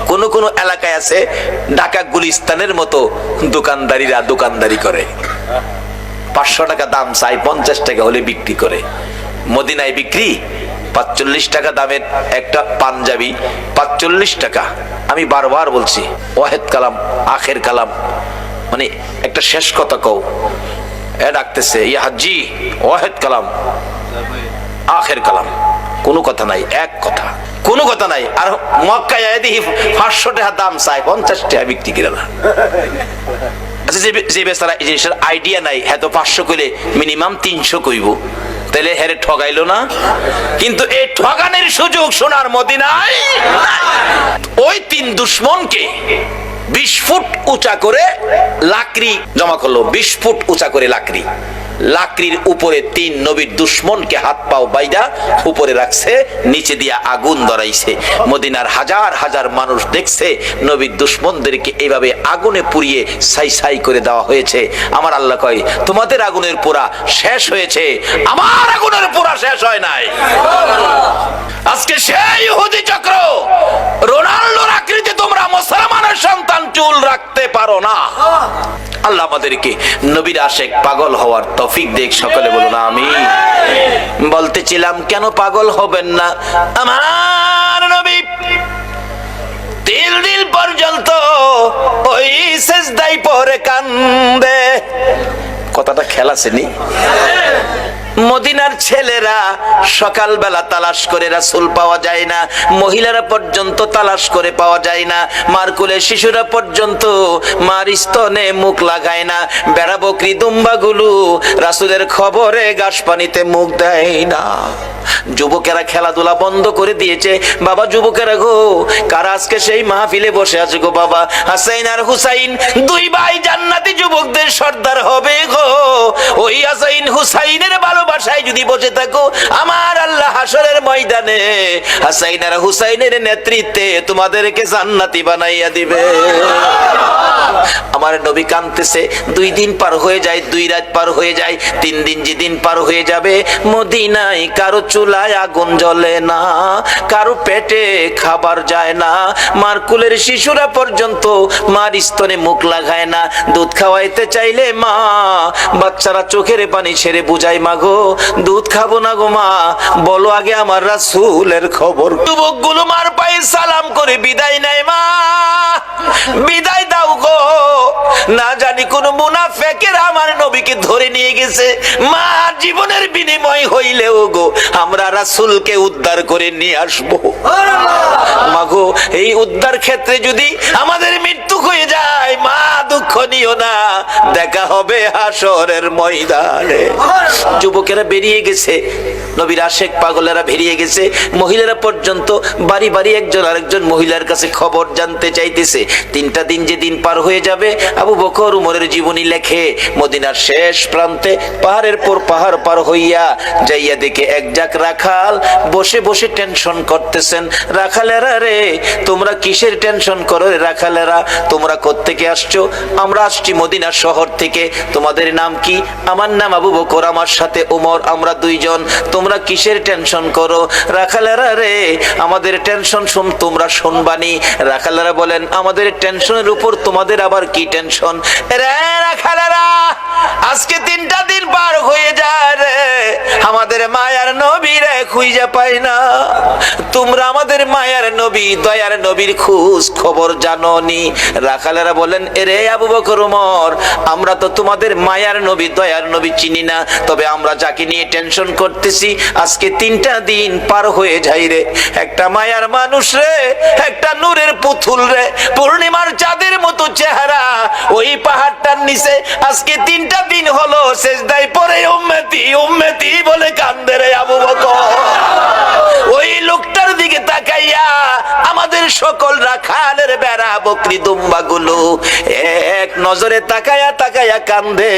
কোন কোন এলাকায় আছে ঢাকা গুলিস্তানের মতো দোকানদারিরা দোকানদারি করে, 500 টাকা দাম চাই, 50 টাকা হলে বিক্রি করে। মদিনায় বিক্রি 45 টাকা দামের একটা পাঞ্জাবি, 45 টাকা। আমি বারবার বলছি, ওয়াহেদ কালাম আখের কালাম, মানে একটা শেষ কথা কও। এ ডাকতেছে, ইয়া হাজি ওয়াহেদ কালাম আখের কালাম, কোনো কথা নাই, এক কথা, কোনো কথা নাই। আর মক্কায় দেখি 500 টাকা দাম চাই, 50 টাকা বিক্রি করে না। আচ্ছা, যে বেচারা এই জিনিসের আইডিয়া নাই, হ্যাঁ তো 500 কইলে মিনিমাম 300 কইব, তাহলে হেরে ঠগাইলো না? কিন্তু এই ঠগানের সুযোগ সোনার মদিনায় নাই। ওই 3 দুশমনকে 20 ফুট উঁচা করে লাকড়ি জমা করলো, 20 ফুট উঁচা করে লাকড়ি, লাকড়ির উপরে 3 নবীর দুশমনকে হাত পাও বাইদা উপরে রাখছে, নিচে দিয়া আগুন ধরাইছে। মদিনার হাজার হাজার মানুষ দেখছে নবীর দুশমনদেরকে এইভাবে আগুনে পুড়িয়ে ছাই ছাই করে দেওয়া হয়েছে। আমার আল্লাহ কয়, তোমাদের আগুনের পোড়া শেষ হয়েছে, আমার আগুনের পোড়া শেষ হয় নাই। আজকে সেই ইহুদি চক্র, রোনাল্ডোর আকৃতি তোমরা মুসলমানের সন্তান চুল রাখতে পারো না। আল্লাহ আমাদেরকে নবীর আশেক পাগল হওয়ার তৌফিক দেখ, সকলে বলুন আমিন। বলতেছিলাম কেন পাগল হবেন না? আমার নবী 3 দিন পর্যন্ত ওই সিজদায় পড়ে কান্দে। কথাটা খেলা ছিনি? মদিনার ছেলেরা সকালবেলা তালাশ করে রাসূল পাওয়া যায় না, মহিলারা পর্যন্ত তালাশ করে পাওয়া যায় না, মার কোলে শিশুরা পর্যন্ত মার স্তনে মুখ লাগায় না, বেড়া বকরি দুম্বাগুলো রাসূলের খবরে ঘাস পানিতে মুখ দেয় না। যুবকেরা খেলাধুলা বন্ধ করে দিয়েছে। বাবা যুবকেরা গো, কারা আজকে সেই মাহফিলে বসে আছে গো? বাবা হাসাইন আর হুসাইন 2 ভাই জান্নাতি যুবকদের সর্দার হবে গো। ওই হাসাইন হুসাইনের ভালোবাসায় যদি বসে থাকো, আমার আল্লাহ হাসরের ময়দানে হাসাইন আর হুসাইনের নেতৃত্বে তোমাদেরকে জান্নাতি বানাইয়া দিবে। আমার নবী কাঁদতেছে। 2 দিন পার হয়ে যায়, 2 রাত পার হয়ে যায়, 3 দিন যেদিন পার হয়ে যাবে, মদিনায় কারো চুলায় আগুন জ্বলে না, কারো পেটে খাবার যায় না, মার কুলের শিশুরা পর্যন্ত মার স্তনে মুখ লাগায় না। দুধ খাওয়াইতে চাইলে মা বাচ্চারা চোখের পানি ছেড়ে বুঝায়, মা গো দুধ খাবো না গো মা, বলো আগে আমার রাসূলের খবর। যুবকগুলো মার পায়ে সালাম করে বিদায় নেয়, মা বিদায় দাও গো, না জানি কোন মুনাফিকের আমার নবীকে ধরে নিয়ে গেছে, মা জীবনের বিনিময় হইলেও গো আমরা রাসূলকে উদ্ধার করে নিয়ে আসবো। মা গো এই উদ্ধার ক্ষেত্রে যদি আমাদের মৃত্যু হয়ে যায়, মা দুঃখ নিও না, দেখা হবে হাসরের ময়দানে। যুবকেরা বেরিয়ে গেছে, নবীর আশেক পাগলেরা বেরিয়ে গেছে, মহিলারা পর্যন্ত বাড়ি বাড়ি একজন আরেকজন মহিলার কাছে খবর জানতে চাইতেছে। 3টা দিন যে দিন পার হয়ে যাবে, আবু বকর উমরের জীবনী লেখে মদিনার শেষ প্রান্তে পাহাড়ের পর পাহাড় পার হইয়া যাইয়া দেখে এক জাক রাখাল বসে বসে টেনশন করতেছেন। রাখালেরা রে, তোমরা কিসের টেনশন করো রে রাখালেরা? তোমরা কোত্থেকে আসছো? আমরা আসছি মদিনা শহর থেকে। তোমাদের নাম কি? আমার নাম আবু বকর, আমার সাথে উমর, আমরা 2 জন। তোমরা কিসের টেনশন করো? রাখালেরা রে, আমাদের টেনশন তোমরা শুনবানি। রাখালেরা বলেন, আমাদের টেনশনের উপর তোমাদের আবার কি টেনশন? রে রাখালেরা, আজকে 3টা দিন পার হয়ে যায় রে, আমাদের মায়ার নবীরে খুঁজে পাই না। তোমরা আমাদের মায়ার নবী দয়ার নবীর খোঁজ খবর জানোনি। রাখালেরা বলেন, এরে আবু বকর ওমর, আমরা তো তোমাদের মায়ার নবী দয়ার নবী চিনি না, তবে আমরা যাকে নিয়ে টেনশন করতেছি আজকে 3টা দিন পার হয়ে যায় রে। একটা মায়ার মানুষ রে, একটা নূরের পুতুল রে, পূর্ণিমার চাঁদের মতো চেহারা, ওই পাহাড়টার নিচে আজকে 3টা দিন হলো সেজদায় পড়ে উম্মতি উম্মতি বলে কান্দে রে আবু বকর। ওই লোকটার দিকে তাকাইয়া আমাদের সকল রাখালের বেড়া বকরি দুম্বা গুলো এক নজরে তাকায়া তাকায়া কান্দে,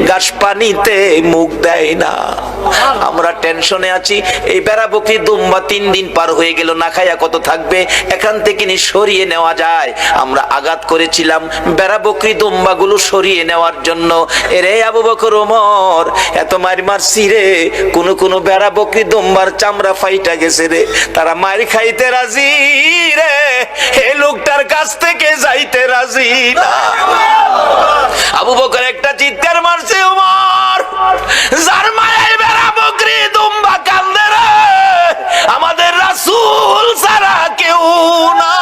গাছ পানিতে মুখ দেয় না। আমরা টেনশনে আছি, এই বেড়া বকরি দুম্বা 3 দিন পার হয়ে গেল, না খায়া কত থাকবে, এখান থেকে নি সরিয়ে নেওয়া যায়। আমরা আঘাত করেছিলাম বেড়া বকরি দুম্বা গুলো সরিয়ে নেওয়ার জন্য। এরে আবু বকর ওমর, এত মার মারছি রে, কোন বেড়া বকরি দুম্বার চামড়া ফাইটা গেছে রে, তারা মার খাইতে রাজি রে, এই লোকটার কাছ থেকে যাইতে রাজি না। আবু বকর একটা চিৎকার মারছে, ওমর, যার মায়ের বেড়া বকরি দুম্বা কান্দে রে, আমাদের রাসূল ছাড়া কেউ না।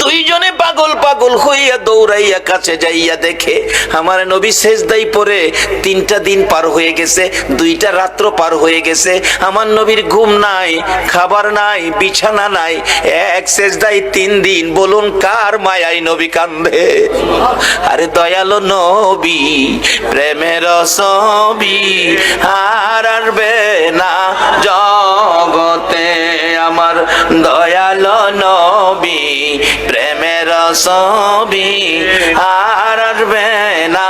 দুইজনে পাগল পাগল হইয়া দৌড়াইয়া কাছে যাইয়া দেখে আমার নবী সেজদায় পড়ে 3টা দিন পার হয়ে গেছে, 2টা রাত্র পার হয়ে গেছে। আমার নবীর ঘুম নাই, খাবার নাই, বিছানা নাই, এক সেজদায় 3 দিন। বলুন কার মায়ায় নবী কান্দে? আরে দয়ালো নবী, প্রেমের ছবি আর আসবে না জগতে, আমার দয়ালো নবী, প্রেমের ছবি আর আসবে না।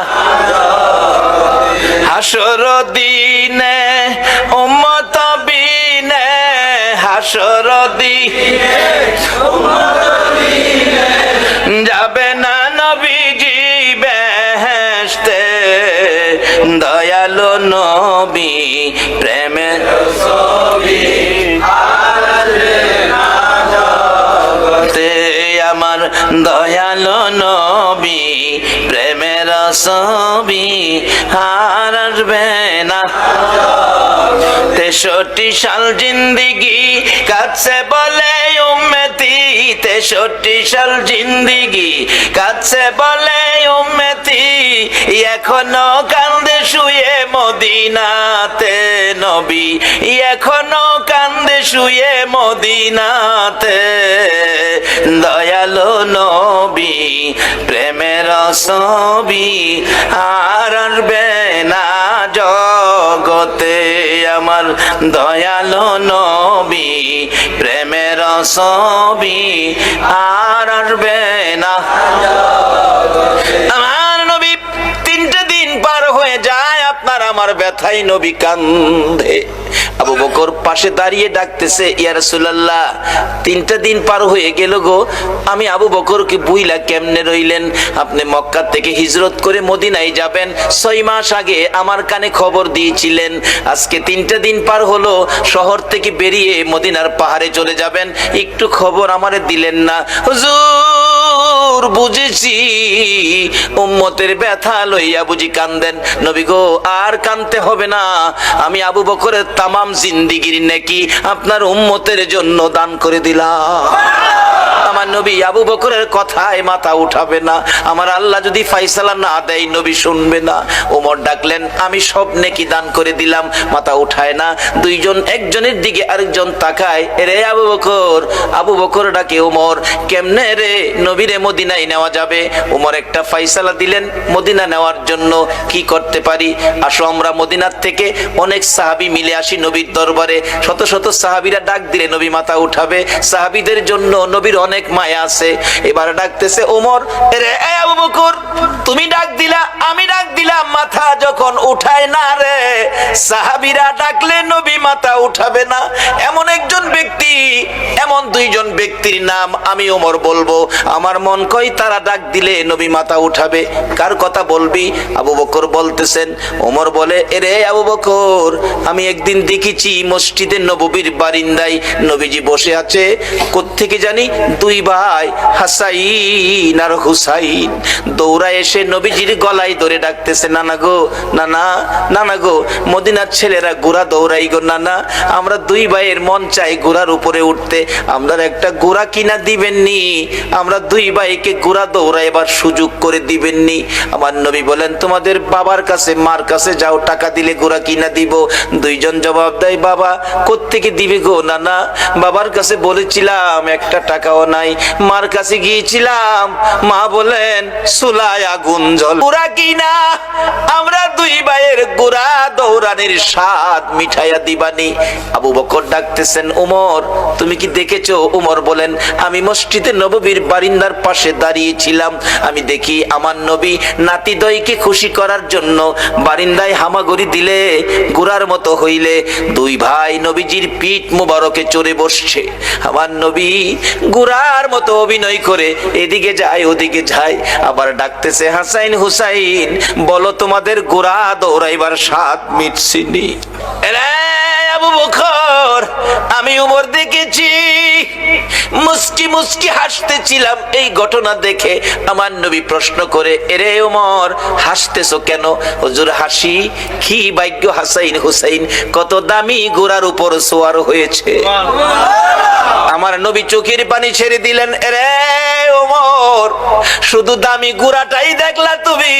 হাসর দিনে উম্মত বিনে, হাসর দিনে যাবে না নবীজি বেহেশতে, দয়ালো নবী, প্রেমের ছবি আর আসবে না জগতে, আমার দয়ালো নবী, প্রেমের ছবি আর আসবে না। 63 সাল জিন্দিগি কাছে বলে উম্মতি, 63 সাল জিন্দিগি কাছে বলে উম্মতি, এখনো কান্দে শুয়ে মদিনাতে নবী, এখনো কান্দে শুয়ে মদিনাতে, দয়ালো নবী, প্রেমের ছবি আর আসবে না জগতে, আমার দয়ালো নবী, প্রেমের ছবি আর আসবে না। আমার নবী 3টা দিন পার হয়ে যায়, আপনার আমার ব্যথায় নবী কান্দে। আবু বকর পাশে দাঁড়িয়ে ডাকতেছে, ইয়া রাসূলুল্লাহ, 3টা দিন পার হয়ে গেল গো, আমি আবু বকরকে বুইলা কেমনে রইলেন? আপনি মক্কা থেকে হিজরত করে মদিনায় যাবেন 6 মাস আগে আমার কানে খবর দিয়েছিলেন, আজকে 3টা দিন পার হলো, শহর থেকে বেরিয়ে মদিনার পাহাড়ে চলে যাবেন, একটু খবর আমারে দিলেন না। হুজুর, বুঝেছি উম্মতের ব্যথা লইয়া বুঝি কান্দেন। নবী গো, আর কানতে হবে না, আমি আবু বকরের তামাম জিন্দিগির নেকি আপনার উম্মতের জন্য দান করে দিলাম। আমার নবী আবু বকরের কথায় মাথা উঠাবে না, আমার আল্লাহ যদি ফাইসালা না দেয় নবী শুনবে না। ওমর ডাকলেন, আমি সব নেকি দান করে দিলাম, মাথা উঠায় না। দুইজন একজনের দিকে আরেকজন তাকায়, রে আবু বকর। আবু বকর ডাকে, ওমর, কেমনে রে নবীরে মদিনায় নেওয়া যাবে? ওমর একটা ফাইসালা দিলেন মদিনা নেওয়ার জন্য। কি করতে পারি? আসো আমরা মদিনার থেকে অনেক সাহাবী মিলে আসি নবীর দরবারে। শত শত সাহাবীরা ডাক দিলে নবী মাথা উঠাবে, সাহাবীদের জন্য নবীর অনেক মায়া আছে। এবার ডাকতেছে ওমর, রে আবু বকর, তুমি ডাক দিলা, আমি ডাক দিলাম, মাথা যখন উঠায় না রে, সাহাবীরা ডাকলে নবী মাথা উঠাবে না। এমন একজন ব্যক্তি, এমন দুইজন ব্যক্তির নাম আমি ওমর বলবো, আমার মন কই তারা ডাক দিলে নবী মাথা উঠাবে। কার কথা বলবি? আবু বকর বলতেছেন। ওমর বলে, রে আবু বকর, আমি একদিন দেখেছি মসজিদে নববীর বারিন্দায় নবীজি বসে আছে, কোত্থেকে জানি 2 ভাই হাসাইন আর হুসাইন দৌড়ায় এসে নবীজির গলায় ধরে ডাকতেছে, নানা গো, নানা, নানা গো, মদিনার ছেলেরা ঘোড়া দৌড়াই গো নানা, আমরা দুই ভাইয়ের মন চাই ঘোড়ার উপরে উঠতে, আমরা একটা ঘোড়া কিনা দিবেননি, আমরা দুই ভাইকে ঘোড়া দৌড়াইবার সুযোগ করে দিবেননি। আমার নবী বলেন, তোমাদের বাবার কাছে মার কাছে যাও, টাকা দিলে ঘোড়া কিনা দিব। দুইজন জবাব দেয়, বাবা কোত্থেকে দিবে গো নানা, বাবার কাছে বলেছিলাম একটা টাকাও নাই, মার কাছে গিয়েছিলাম, মা বলেন চুলায় আগুন জ্বল, ঘোড়া কিনা আমরা দুই ভাইয়ের ঘোড়া দৌড়ানির স্বাদ মিঠাইয়া দিবানি। আবু বকর ডাকতেছেন, উমর তুমি কি দেখেছো? উমর বলেন, আমি মসজিদে নববীর বারিন্দার পাশে দাঁড়িয়েছিলাম, আমি দেখি আমার নবী নাতিদয়কে খুশি করার জন্য বারিন্দায় হামাগুড়ি দিলে ঘোড়ার মতো হইলে দুই ভাই নবীজির পিঠ মুবারকে চড়ে বসছে, আমার নবী ঘোড়ার মতো অভিনয় করে এদিকে যায় ওদিকে যায়, আবার ডাকতেছে, হাসাইন হুসাইন বলো তোমাদের ঘোড়া দৌড়াইবার স্বাদ মিটছিনি? আবু বকর, আমি উমর দেখেছি, মুস্কি মুস্কি হাসতেছিলাম এই ঘটনা দেখে। আমার নবী প্রশ্ন করে, এরে উমর হাসতেছো কেন? হুজুর হাসি কি ভাগ্য হাসাইন হুসাইন কত দামি ঘোড়ার উপর সওয়ার হয়েছে। আমার নবী চোখের পানি ছেড়ে দিলেন, এরে ওমর শুধু দামি ঘোড়াটাই দেখলা তুমি,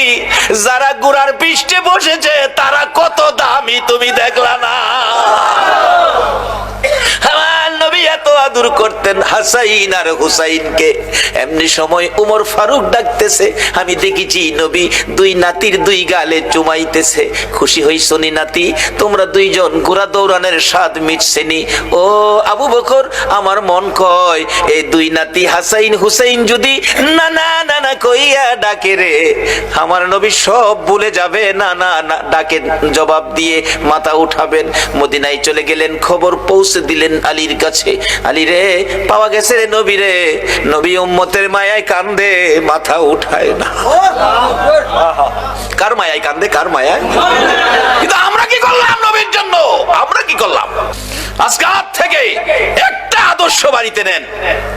যারা ঘোড়ার পৃষ্ঠে বসেছে তারা কত দামি তুমি দেখলা না। আমার নবী এত আদর করতেন হাসাইন আর হুসাইনকে। এমনি সময় উমর ফারুক ডাকতেছে, আমি দেখেছি নবী দুই নাতির দুই গালে চুমাইতেছে, খুশি হইছো নি নাতি? তোমরা দুইজন ঘোড়া দৌড়ানোর স্বাদ মিটছেনি? ও আবু বকর, আমার মন কয় এই দুই নাতি হাসাইন হুসাইন যদি নানা নানা কইয়া ডাকে রে, আমার নবী সব ভুলে যাবে, না না না ডাকে জবাব দিয়ে মাথা উঠাবেন। মদিনায় চলে গেলেন, খবর পৌঁছে দিলেন আলীর কাছে, আলী রে পাওয়া গেছে রে নবী রে। নবী উম্মতের মায়ায় কান্দে, মাথা উঠায় না। কার মায়ায় কান্দে? কার মায়ায়? কিন্তু আমরা কি করলাম নবীর জন্য? আমরা কি করলাম? আজকে থেকে একটা আদর্শ বাড়িতে নেন,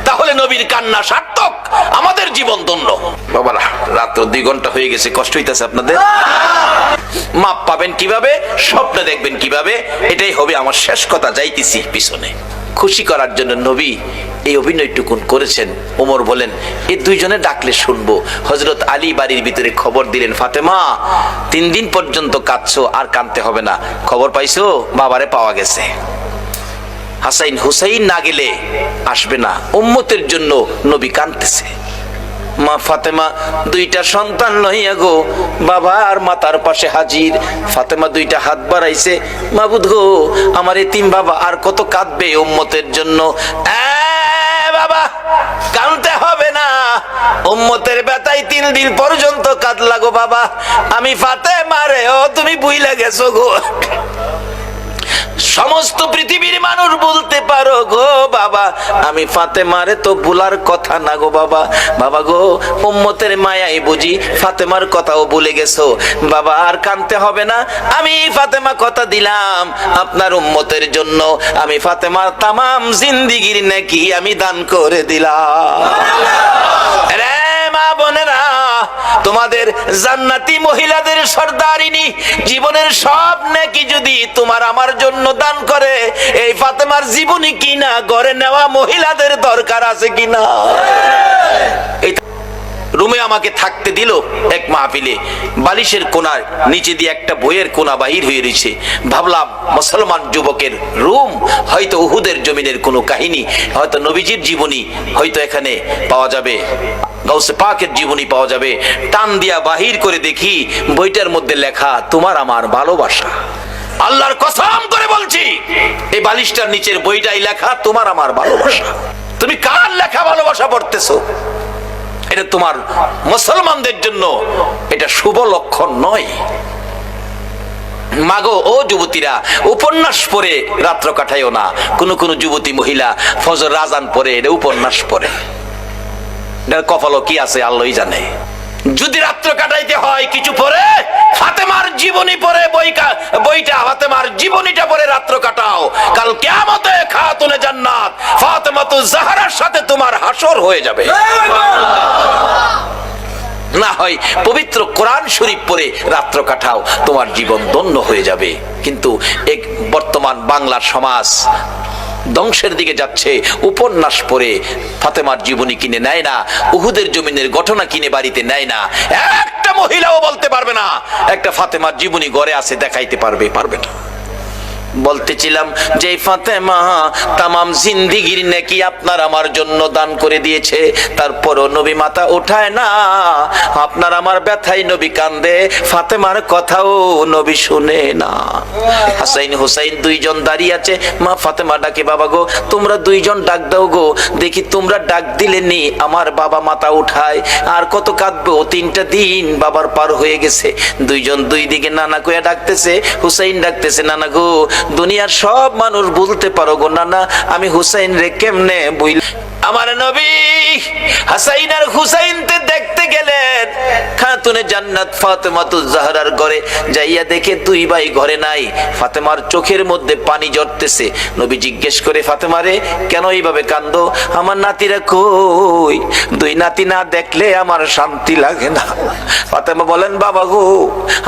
তাহলে নবীর কান্না সার্থক, আমাদের জীবন ধন্য। বাবারা রাত্র 2 ঘন্টা হয়ে গেছে, কষ্ট হইতেছে আপনাদের? মাপ পাবেন কিভাবে, স্বপ্ন দেখবেন কিভাবে, এটাই হবে আমার শেষ কথা। যাইতেছি পিছনে। খুশি করার জন্য নবী এই অভিনয়টুকুন করেছেন। ওমর বলেন, এই দুইজনে ডাকলে শুনবো। হযরত আলী বাড়ির ভিতরে খবর দিলেন, ফাতেমা 3 দিন পর্যন্ত কাঁদছো, আর কাঁদতে হবে না। খবর পাইছো? বাবারে পাওয়া গেছে। হাসাইন হুসাইন না গেলে আসবে না, উম্মতের জন্য নবী কাঁদতেছে। মা ফাতেমা 2টা সন্তান লইয়া গো বাবা আর মাতার পাশে হাজির। ফাতেমা 2টা হাত বাড়াইছে, মাবুদ গো আমার এতিম বাবা আর কত কাঁদবে উম্মতের জন্য। বাবা কাঁদতে হবে না, উম্মতের ব্যথায় 3 দিন পর্যন্ত কাঁদলা গো বাবা। আমি ফাতেমা রে, ও তুমি ভুইলা গেছো গো। সমস্ত পৃথিবীর মানুষ বলতে পারো গো বাবা, আমি ফাতেমারে তো ভুলার কথা না গো বাবা। বাবা গো উম্মতের মায়াই বুঝি ফাতেমার কথাও ভুলে গেছো বাবা, আর কাঁদতে হবে না। আমি ফাতেমা কথা দিলাম আপনার উম্মতের জন্য, আমি ফাতেমার তামাম জিন্দেগির নেকি আমি দান করে দিলাম। রে মা বোনেরা, তোমাদের জান্নাতি মহিলাদের সর্দারিনী জীবনের সব নেকি যদি তোমার আমার জন্য দান করে, এই ফাতেমার জীবনী কিনা ঘরে নেওয়া মহিলাদের দরকার আছে কিনা? রুমে আমাকে থাকতে দিল এক মাহফিলে, বালিশের কোনার নিচে দিয়ে একটা বইয়ের কোনা বাহির হয়ে রয়েছে। ভাবলাম মুসলমান যুবকের রুম, হয়তো উহুদের জমিনের কোনো কাহিনী, হয়তো নবীজির জীবনী হয়তো এখানে পাওয়া যাবে, গাউসে পাকের জীবনী পাওয়া যাবে। টান দিয়া বাহির করে দেখি বইটার মধ্যে লেখা তোমার আমার ভালোবাসা। আল্লাহর কসম করে বলছি, এই বালিশটার নিচের বইটাই লেখা তোমার আমার ভালোবাসা। তুমি কার লেখা ভালোবাসা পড়তেছো? এটা তোমার মুসলমানদের জন্য এটা শুভ লক্ষণ নয়। মাগো ও যুবতীরা, উপন্যাস পড়ে রাত্র কাটাইও না। কোন কোন যুবতী মহিলা ফজর আযান পড়ে এটা উপন্যাস পড়ে, এটার কপালও কি আছে আল্লাহই জানে। যদি রাত্র কাটাইতে হয় কিছু পরে ফাতেমার জীবনী পরে বইটা ফাতেমার জীবনীটা পরে রাত্র কাটাও। কাল কিয়ামতে খাতুনে জান্নাত ফাতেমাতুজ জাহরার সাথে তোমার হাসর হয়ে যাবে। না হয় পবিত্র কোরআন শরীফ পড়ে রাত্র কাটাও, তোমার জীবন ধন্য হয়ে যাবে। কিন্তু এক বর্তমান বাংলার সমাজ ধ্বংসের দিকে যাচ্ছে। উপন্যাস পড়ে ফাতেমার জীবনী কিনে নেয় না, উহুদের জমিনের ঘটনা কিনে বাড়িতে নেয় না। একটা মহিলাও বলতে পারবে না একটা ফাতেমার জীবনী ঘরে আছে, দেখাইতে পারবে না। বলতেছিলাম যে ফাতেমা তামাম জিন্দেগির নেকি আপনার আমার জন্য দান করে দিয়েছে, তারপরও নবী মাথা উঠায় না। আপনার আমার ব্যথায় নবী কান্দে, ফাতেমার কথাও নবী শুনে না। হাসাইন হুসাইন দুইজন দাঁড়িয়ে আছে, মা ফাতেমা ডাকে, বাবা গো তোমরা দুইজন ডাক দাও গো, দেখি তোমরা ডাক দিলে নি আমার বাবা মাথা উঠায়। আর কত কাঁদবো, 3টা দিন বাবার পার হয়ে গেছে। দুইজন দুই দিকে নানা কইয়া ডাকতেছে, হুসাইন ডাকতেছে, নানা গো দুনিয়ার সব মানুষ বলতে পারো গো নানা, আমি হুসাইন রে কেমনে বইল। আমার নবী হাসাইন আর হুসাইনকে দেখতে গেলেন খাতুনে জান্নাত ফাতেমাতুজ জাহরার ঘরে। যাইয়া দেখে দুই ভাই ঘরে নাই। ফাতেমার চোখের মধ্যে পানি ঝরতেছে। নবী জিজ্ঞেস করে, ফাতেমা রে কেন এইভাবে কান্দো? আমার নাতিরা কই? দুই নাতি না দেখলে আমার শান্তি লাগে না। ফাতেমা বলেন, বাবা গো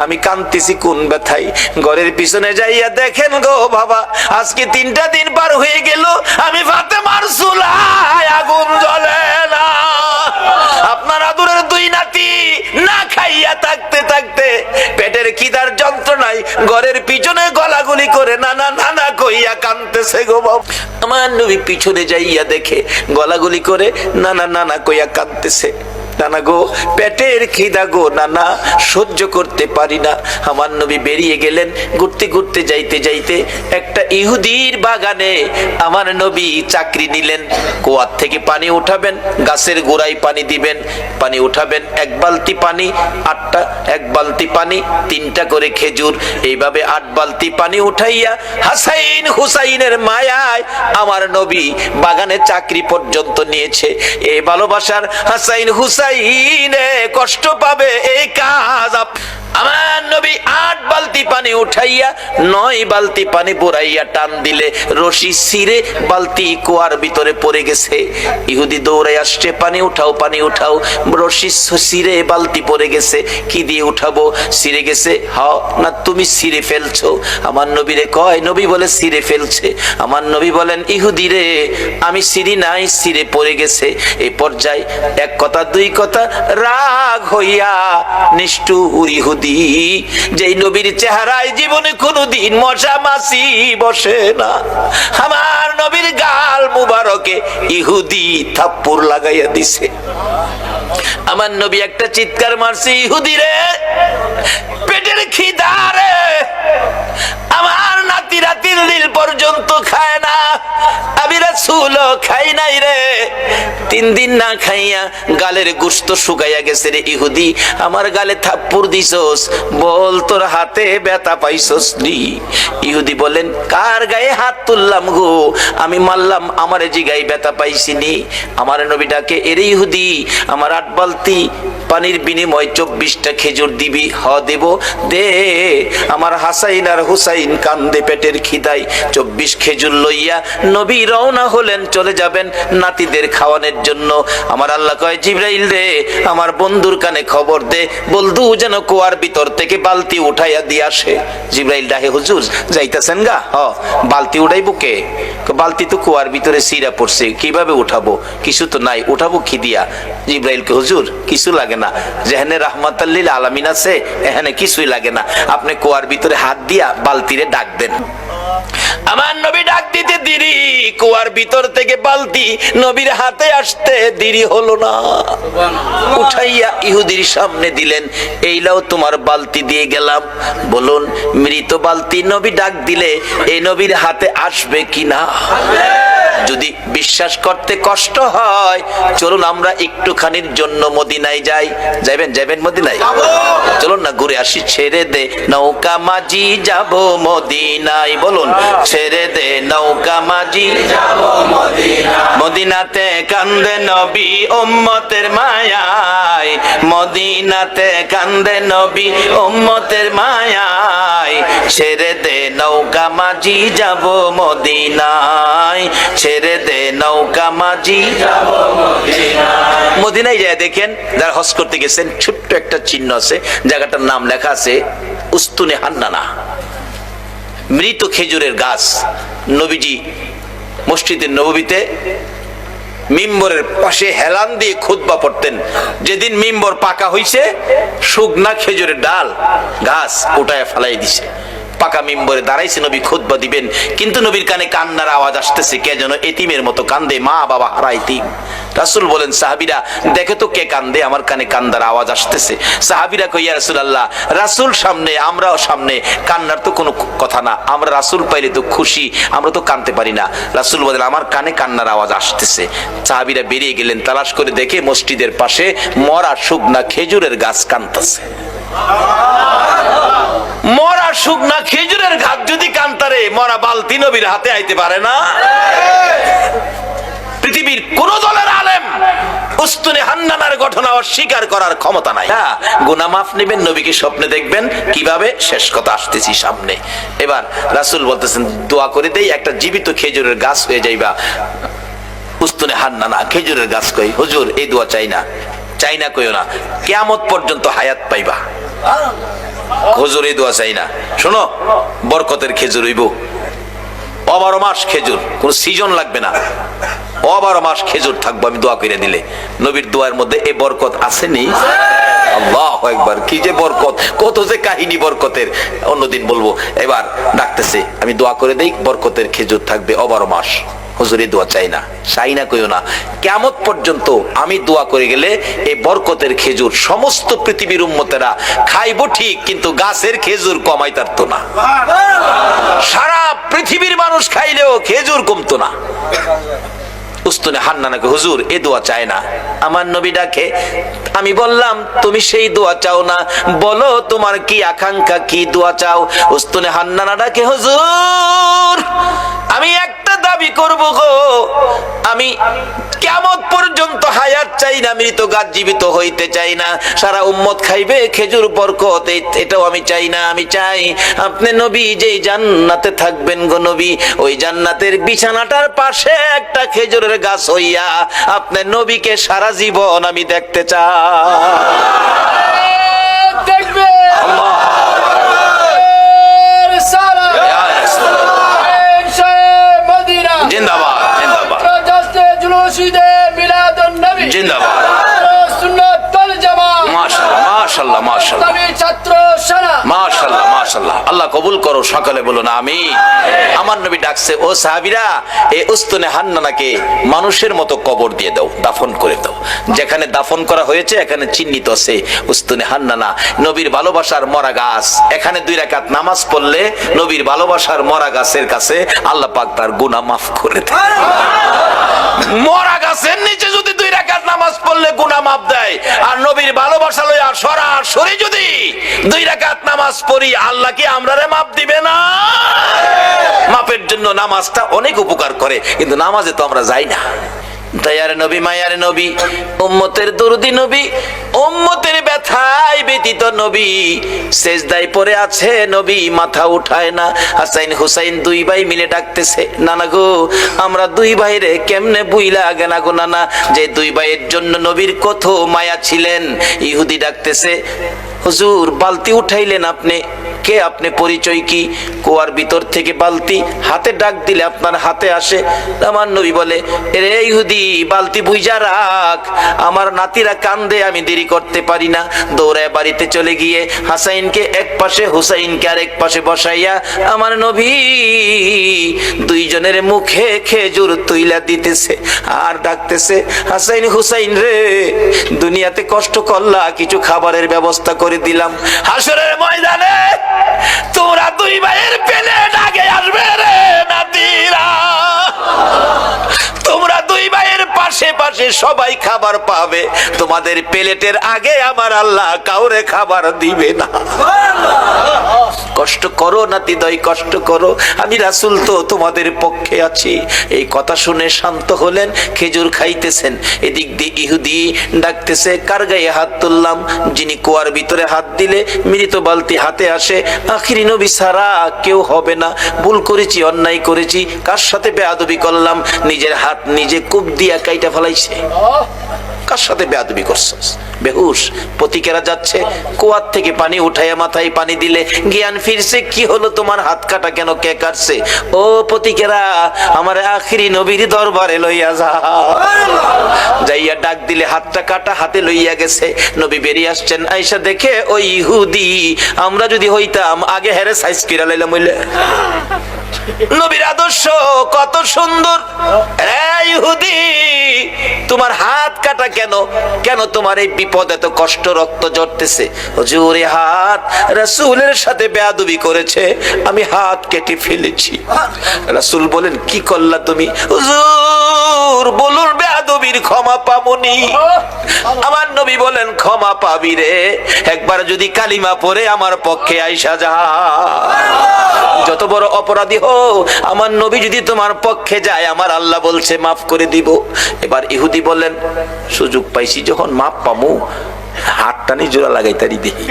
আমি কাঁদতেছি কোন ব্যথায়। ঘরের পিছনে যাইয়া দেখেন গো বাবা, আজকে 3টা দিন পার হয়ে গেল, আমি ফাতেমার চুলায় আগুন জ্বলে না। আপনার আদরের দুই নাতি না খাইয়া থাকতে থাকতে পেটের খিদার যন্ত্রণায় ঘরের পিছনে গলাগুলি করে নানা নানা কইয়া কাঁদতেছে গো বাবা। আমার নবী পিছনে যাইয়া দেখে গলাগুলি করে নানা নানা কইয়া কাঁদতেছে। নানা গো পেটের খিদা গো নানা, সহ্য করতে পারি না। আমার নবী বেরিয়ে গেলেন। ঘুরতে ঘুরতে যাইতে যাইতে একটা ইহুদির বাগানে আমার নবী চাকরি নিলেন। কুয়ার থেকে পানি উঠাবেন, গাছের গোড়ায় পানি দিবেন, পানি উঠাবেন, 1 বালতি পানি 8টা, 1 বালতি পানি 3টা করে খেজুর, এইভাবে 8 বালতি পানি উঠাইয়া হাসাইন হুসাইনের মায়ায় আমার নবী বাগানে চাকরি পর্যন্ত নিয়েছে। এই ভালোবাসার হাসাইন হুসাইন কষ্ট পাবে এই কাজ। আমার নবী 8 বালতি পানি উঠাইয়া 9 বালতি পানি বুড়াইয়া টান দিলে রশি ছিঁড়ে বালতি কুয়ার ভিতরে পড়ে গেছে। ইহুদি দৌড়াই আসছে, পানি উঠাও পানি উঠাও। রশি ছিঁড়ে বালতি পড়ে গেছে, কি দিয়ে উঠাবো? ছিঁড়ে গেছে। হ্যাঁ না তুমি ছিঁড়ে ফেলছো? আমার নবীরে কয়, নবী বলে ছিঁড়ে ফেলছে। আমার নবী বলেন, ইহুদি রে আমি ছিঁড়ি নাই, ছিঁড়ে পড়ে গেছে। এই পর্যায়ে 1 কথা 2 কথা রাগ হইয়া নিষ্ঠুর ইহুদি, যেই নবীর চেহারায় জীবনে কোনদিন মশা মাছি বসে না, আমার নবীর গাল মুবারকে ইহুদি থাপ্পড় লাগাইয়া দিছে। আমার নবী একটা চিৎকার মারছে, ইহুদি রে পেটের খিদা রে, আমার নাতিরা 3 দিন পর্যন্ত খায় না, আমি রাসূলও খাই নাই রে। 3 দিন না খাইয়া গালের গোশত শুকাইয়া গেছে রে ইহুদি, আমার গালে থাপ্পড় দিছস, বল তোর হাতে ব্যথা পাইছস নি? ইহুদি বলেন, কার গায়ে হাত তুললাম গো? আমি মারলাম, আমার জিগায় ব্যথা পাইছিনি। আমার নবী ডাকে, এরে ইহুদি আমার 8 বালতি পানির বিনিময় 24টা খেজুর দিবি? হ দেব, দে। আমার হাসাইন আর হুসাইন কান্দে পেটের খিদায়। 24 খেজুর লইয়া নবী রওনা হলেন, চলে যাবেন নাতিদের খাওয়ানোর জন্য। আমার আল্লাহ কয়, জিবরাইল রে আমার বন্ধুর কানে খবর দে, বলদু যেন কুয়ার ভিতর থেকে বালতি উঠাইয়া দিয়ে আসে। জিবরাইল ডাকে, হুজুর যাইতাছেন গা? হ। বালতি উঠাইবো কে? বালতি তো কুয়ার ভিতরে সিরা পড়ছে, কিভাবে উঠাবো? কিছু তো নাই, উঠাবো কি দিয়া? জিবরাইলকে, হুজুর কিছু লাগে না, যেখানে রাহমাতাল লিল আলামিন আছে এখানে কিছুই লাগে না, আপনি কুয়ার ভিতরে হাত দিয়া বালতিরে ডাক দেন। আমার নবী ডাক দিতে দেরি, কুয়ার ভিতর থেকে বালতি নবীর হাতে আসতে দেরি হলো না। উঠাইয়া ইহুদির সামনে দিলেন, এইলাও তোমার বালতি দিয়ে গেলাম। বলুন মৃত বালতি নবী ডাক দিলে এই নবীর হাতে আসবে কিনা? যদি বিশ্বাস করতে কষ্ট হয়, চলুন আমরা একটুখানির জন্য মদিনায় যাই। যাবেন মদিনায়? চলুন না ঘুরে আসি। ছেড়ে দে নৌকা মাঝি যাব মদিনায়, বলুন ছেড়ে দে নৌকা মাঝি যাব মদিনায়। মদিনাতে কান্দে নবী উম্মতের মায়ায়, মদিনাতে কান্দে নবী উম্মতের মায়ায়। ছেড়ে দে নৌকা মাঝি যাব মদিনায়, ছেড়ে দে নৌকা মাঝি যাব মদিনায়। মদিনায় যায় দেখেন, যারা হজ করতে গেছেন, ছোট্ট একটা চিহ্ন আছে, জায়গাটার নাম লেখা আছে উস্তুনে হান্নানা, মৃত খেজুরের গাছ। নবীজি মসজিদের নববীতে মিম্বরের পাশে হেলান দিয়ে খুতবা পড়তেন। যেদিন মিম্বর পাকা হইছে, শুকনা খেজুরের ডাল গাছ উঠায় ফেলাই দিছে। পাকা মিম্বরে দাঁড়াইছে, নবী খুতবা দিবেন, কিন্তু নবীর কানে কান্নার আওয়াজ আসতেছে। কে যেন এতিমের মতো কান্দে, মা বাবা হারা এতিম। রাসূল বলেন, সাহাবীরা দেখে তো কে কান্দে, আমার কানে কান্দার আওয়াজ আসতেছে। সাহাবীরা কই, ইয়া রাসূলুল্লাহ, রাসূল সামনে, আমরাও সামনে, কান্নার তো কোনো কথা না, আমরা রাসূল পাইলে তো খুশি, আমরা তো কাঁদতে পারি না। রাসূল বলেন, আমার কানে কান্নার আওয়াজ আসতেছে। সাহাবীরা বেরিয়ে গেলেন, তালাশ করে দেখে মসজিদের পাশে মরা শুকনা খেজুরের গাছ কাঁদতেছে। মরা শুকনা খেজুরের গাছ যদি কান্তারে, মরা বালতি নবীর হাতে আইতে পারে না? পৃথিবীর কোন দলের আলেম উস্তুনে হান্নানার ঘটনা অস্বীকার করার ক্ষমতা নাই। গুনাহ মাফ নেবেন, নবীকে স্বপ্নে দেখবেন, কিভাবে? শেষ কথা আসতেছি সামনে। এবার রাসূল বলতেছেন, দোয়া করে দেই একটা জীবিত খেজুরের গাছ হয়ে যাইবা। উস্তুনে হান্নানা খেজুরের গাছ কই, হুজুর এই দোয়া চাই না, চাই না কইও না, কিয়ামত পর্যন্ত হায়াত পাইবা। হুজুর এই দোয়া চাই না, শোনো বরকতের খেজুর হইব, 12 মাস খেজুর, কোন সিজন লাগবে না, 12 মাস খেজুর থাকবো আমি দোয়া করে দিলে। নবীর দোয়ার মধ্যে এই বরকত আসেনি? আল্লাহু আকবার, কি যে বরকত, কত যে কাহিনী বরকতের, অন্যদিন বলবো। এবার ডাকতেছে, আমি দোয়া করে দেই বরকতের খেজুর থাকবে 12 মাস। হুজুর এই দোয়া চাই না, চাই না কইও না, কিয়ামত পর্যন্ত আমি দোয়া করে গেলে এই বরকতের খেজুর সমস্ত পৃথিবীর উম্মতেরা খাইবো ঠিক, কিন্তু গাছের খেজুর কমাইতারতো না। সারা পৃথিবীর মানুষ খাইলেও খেজুর কমতো না। উস্তুনে হান্নানাকে, হুজুর এ দোয়া চায় না। আমার নবী ডাকে, আমি বললাম তুমি সেই দোয়া চাও না, বলো তোমার কি আকাঙ্ক্ষা, কি দোয়া চাও? উস্তুনে হান্নানা ডাকে, হুজুর আমি একটা দাবি করব গো, আমি কিয়ামত পর্যন্ত হায়াত চাই না, মৃত গাছ জীবিত হইতে চাই না, সারা উম্মত খাইবে খেজুর বরকত, এটাও আমি চাই না। আমি চাই আপনি নবী যেই জান্নাতে থাকবেন গো নবী, ওই জান্নাতের বিছানাটার পাশে একটা খেজুরের গাছ হইয়া আপনি নবীকে সারা জীবন আমি দেখতে চাই। দেখবে জিন্দাবাদ জিন্দাবাদ জিন্দাবাদ, মাশাআল্লাহ মাশাআল্লাহ মাশাআল্লাহ মাশাআল্লাহ, আল্লাহ কবুল করো, সকালে বলুন আমিন। আমার নবী ডাকছে, ও সাহাবীরা এই উস্তুনে হান্নানাকে মানুষের মতো কবর দিয়ে দাও, দাফন করে দাও। যেখানে দাফন করা হয়েছে এখানে চিহ্নিত আছে উস্তুনে হান্নানা, নবীর ভালোবাসার মরা গাছ। এখানে 2 রাকাত নামাজ পড়লে নবীর ভালোবাসার মরা গাছের কাছে আল্লাহ পাক তার গুনাহ মাফ করে দেয়। মরা গাছের নিচে যদি 2 রাকাত নামাজ পড়লে গুনাহ মাফ দেয়, আর নবীর ভালোবাসা লইয়া সরাসরি যদি 2 রাকাত নামাজ পড়ি, আল্লাহ কি আমরারে মাফ দিবে না? মাফের জন্য নামাজটা অনেক উপকার করে, কিন্তু নামাজে তো আমরা যাই না। দয়ার নবী, মায়ার নবী, উম্মতের দরদি নবী, উম্মতের ব্যথায় ব্যতীত নবী সেজদায় পড়ে আছে, নবী মাথা উঠায় না। হাসাইন হুসাইন 2 ভাই মিলে ডাকতেছে, নানা গো আমরা 2 ভাইরে কেমনে বুইলা গেনা গো নানা, যে 2 ভাইয়ের জন্য নবীর কত মায়া ছিলেন। ইহুদি ডাকতেছে, হুজুর বালতি উঠাইলেন আপনি, কে আপনি, পরিচয় কি? কুয়ার ভিতর থেকে বালতি হাতে ডাক দিলে আপনার হাতে আসে। আমার নবী বলে, রে ইহুদি বালতি বুইজা রাখ, আমার নাতিরা কান্দে, আমি দেরি করতে পারি না। দৌড়ায় বাড়িতে চলে গিয়ে হাসাইনকে এক পাশে, হুসাইনকে আরেক পাশে বসাইয়া আমার নবী 2 জনের মুখে খেজুর তুইলা দিতেছে আর ডাকতেছে, হাসাইন হুসাইন রে, দুনিয়াতে কষ্ট করলা, কিছু খাবারের ব্যবস্থা করে দিলাম, হাসরের ময়দানে তোমরা 2 ভাইয়ের প্লেট আগে আসবে রে নাতিরা। আশেপাশে সবাই খাবার পাবে, তোমাদের প্লেটের আগে আমার আল্লাহ কাউরে খাবার দিবে না। কষ্ট করো নাতিদয়, কষ্ট করো, আমি রাসূল তো তোমাদের পক্ষে আছি। এই কথা শুনে শান্ত হলেন, খেজুর খাইতেছেন। এদিক দিয়ে ইহুদি ডাকতেছে, কার গায়ে হাত তুললাম? যিনি কুয়ার ভিতরে হাত দিলে মৃত বালতি হাতে আসে, আখিরি নবী ছাড়া কেউ হবে না। ভুল করেছি, অন্যায় করেছি, কার সাথে বেয়াদবি করলাম? নিজের হাত নিজে কূপ দিয়া কাইটা ফেলাইছে। কার সাথে বেয়াদবি করছস? বেহুশ। পতিকেরা যাচ্ছে, কুয়ার থেকে পানি উঠাইয়া মাথায় পানি দিলে জ্ঞান ফিরছে। কি হলো তোমার? হাত কাটা কেন? কে কাটছে? ও পতিকেরা, আমার আখিরি নবীর দরবারে লইয়া যা। যাইয়া ডাক দিলে হাতটা কাটা, হাতে লইয়া গেছে। নবী বেরিয়ে আসছেন, আয়েশা দেখে ওই ইহুদি, আমরা যদি হইতাম আগে হেরে সাইজ কিরা লাইলাম হইলে। নবীর আদর্শ কত সুন্দর। ইহুদি, তোমার হাত কাটা কেন? কেন তোমার এই বিপদ, এত কষ্ট, রক্ত ঝরতেছে? হুজুর, এই হাত রাসূলের সাথে বেয়াদবি করেছে, আমি হাত কেটে ফেলেছি। রাসূল বলেন, কি করলা তুমি? হুজুর বলুন, বেয়াদবির ক্ষমা পাবনি। আমার নবী বলেন, ক্ষমা পাবি রে, একবার যদি কালিমা পড়ে আমার পক্ষে আইসা যা। যত বড় অপরাধী হো, আমার নবী যদি তোমার পক্ষে যায়, আমার আল্লাহ বলছে মাফ করে দিব। এবার ইহুদি বলেন, সুযোগ পাইছি যখন মাফ পামু, হাতটা নি জোড়া লাগাই তারি দেখি।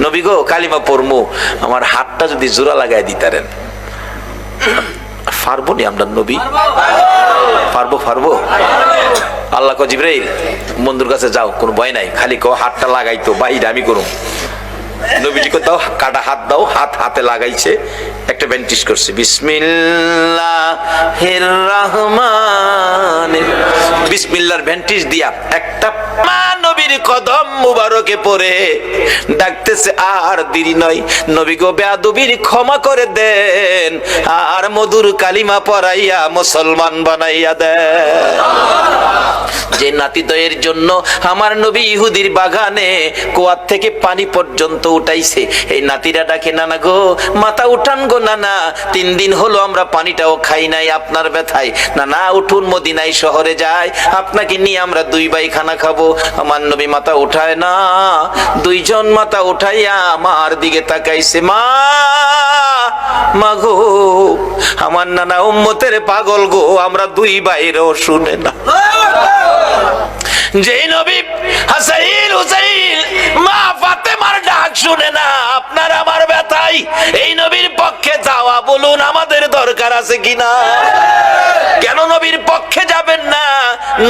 নবী গো, কালিমা পড়মু, আমার হাতটা যদি জোড়া লাগাই দিতারেন। পারবো নি আমরা নবী? পারবো। আল্লাহ কো, জিবরাইল বন্ধুর কাছে যাও, কোনো ভয় নাই, খালি কো হাতটা লাগাইতো, বাইরে আমি করুম। নবীজিকে দাও, কাটা হাত দাও, হাত হাতে লাগাইছে, একটা ব্যান্টিজ করছে, বিসমিল্লাহির রহমানির, বিসমিল্লাহর ব্যান্টিজ দিয়া একটা নবীর কদম মুবারকে পড়ে ডাকতেছে, আর দেরি নয়, নবী গো বেয়াদবির ক্ষমা করে দেন, আর মধুর কালিমা পড়াইয়া মুসলমান বানাইয়া দেন। যে নাতিদয়ের জন্য আমার নবী ইহুদির বাগানে কুয়ার থেকে পানি পর্যন্ত উঠাইছে, এই নাতিরা ডাকে, নানা গো মাথা উঠান গো নানা, 3 দিন হলো আমরা পানিটাও খাই নাই আপনার ব্যথায়। নানা উঠুন, মদিনায় শহরে যায়, আপনাকে নিয়ে আমরা 2 ভাই খানা খাবো। আমার নবী মাথা উঠায় না, 2 জন মাথা উঠাইয়া আমার দিকে তাকাইছে, মা গো, আমার নানা উম্মতের পাগল গো, আমরা 2 ভাইরও শুনে না। যেই নবী হাসাইন হুসাইন মা ফাতেমার ডাক শুনে না, আপনার আমার ব্যথাই এই নবীর পক্ষে যাওয়া, বলুন আমাদের দরকার আছে কিনা? কেন নবীর পক্ষে যাবেন না?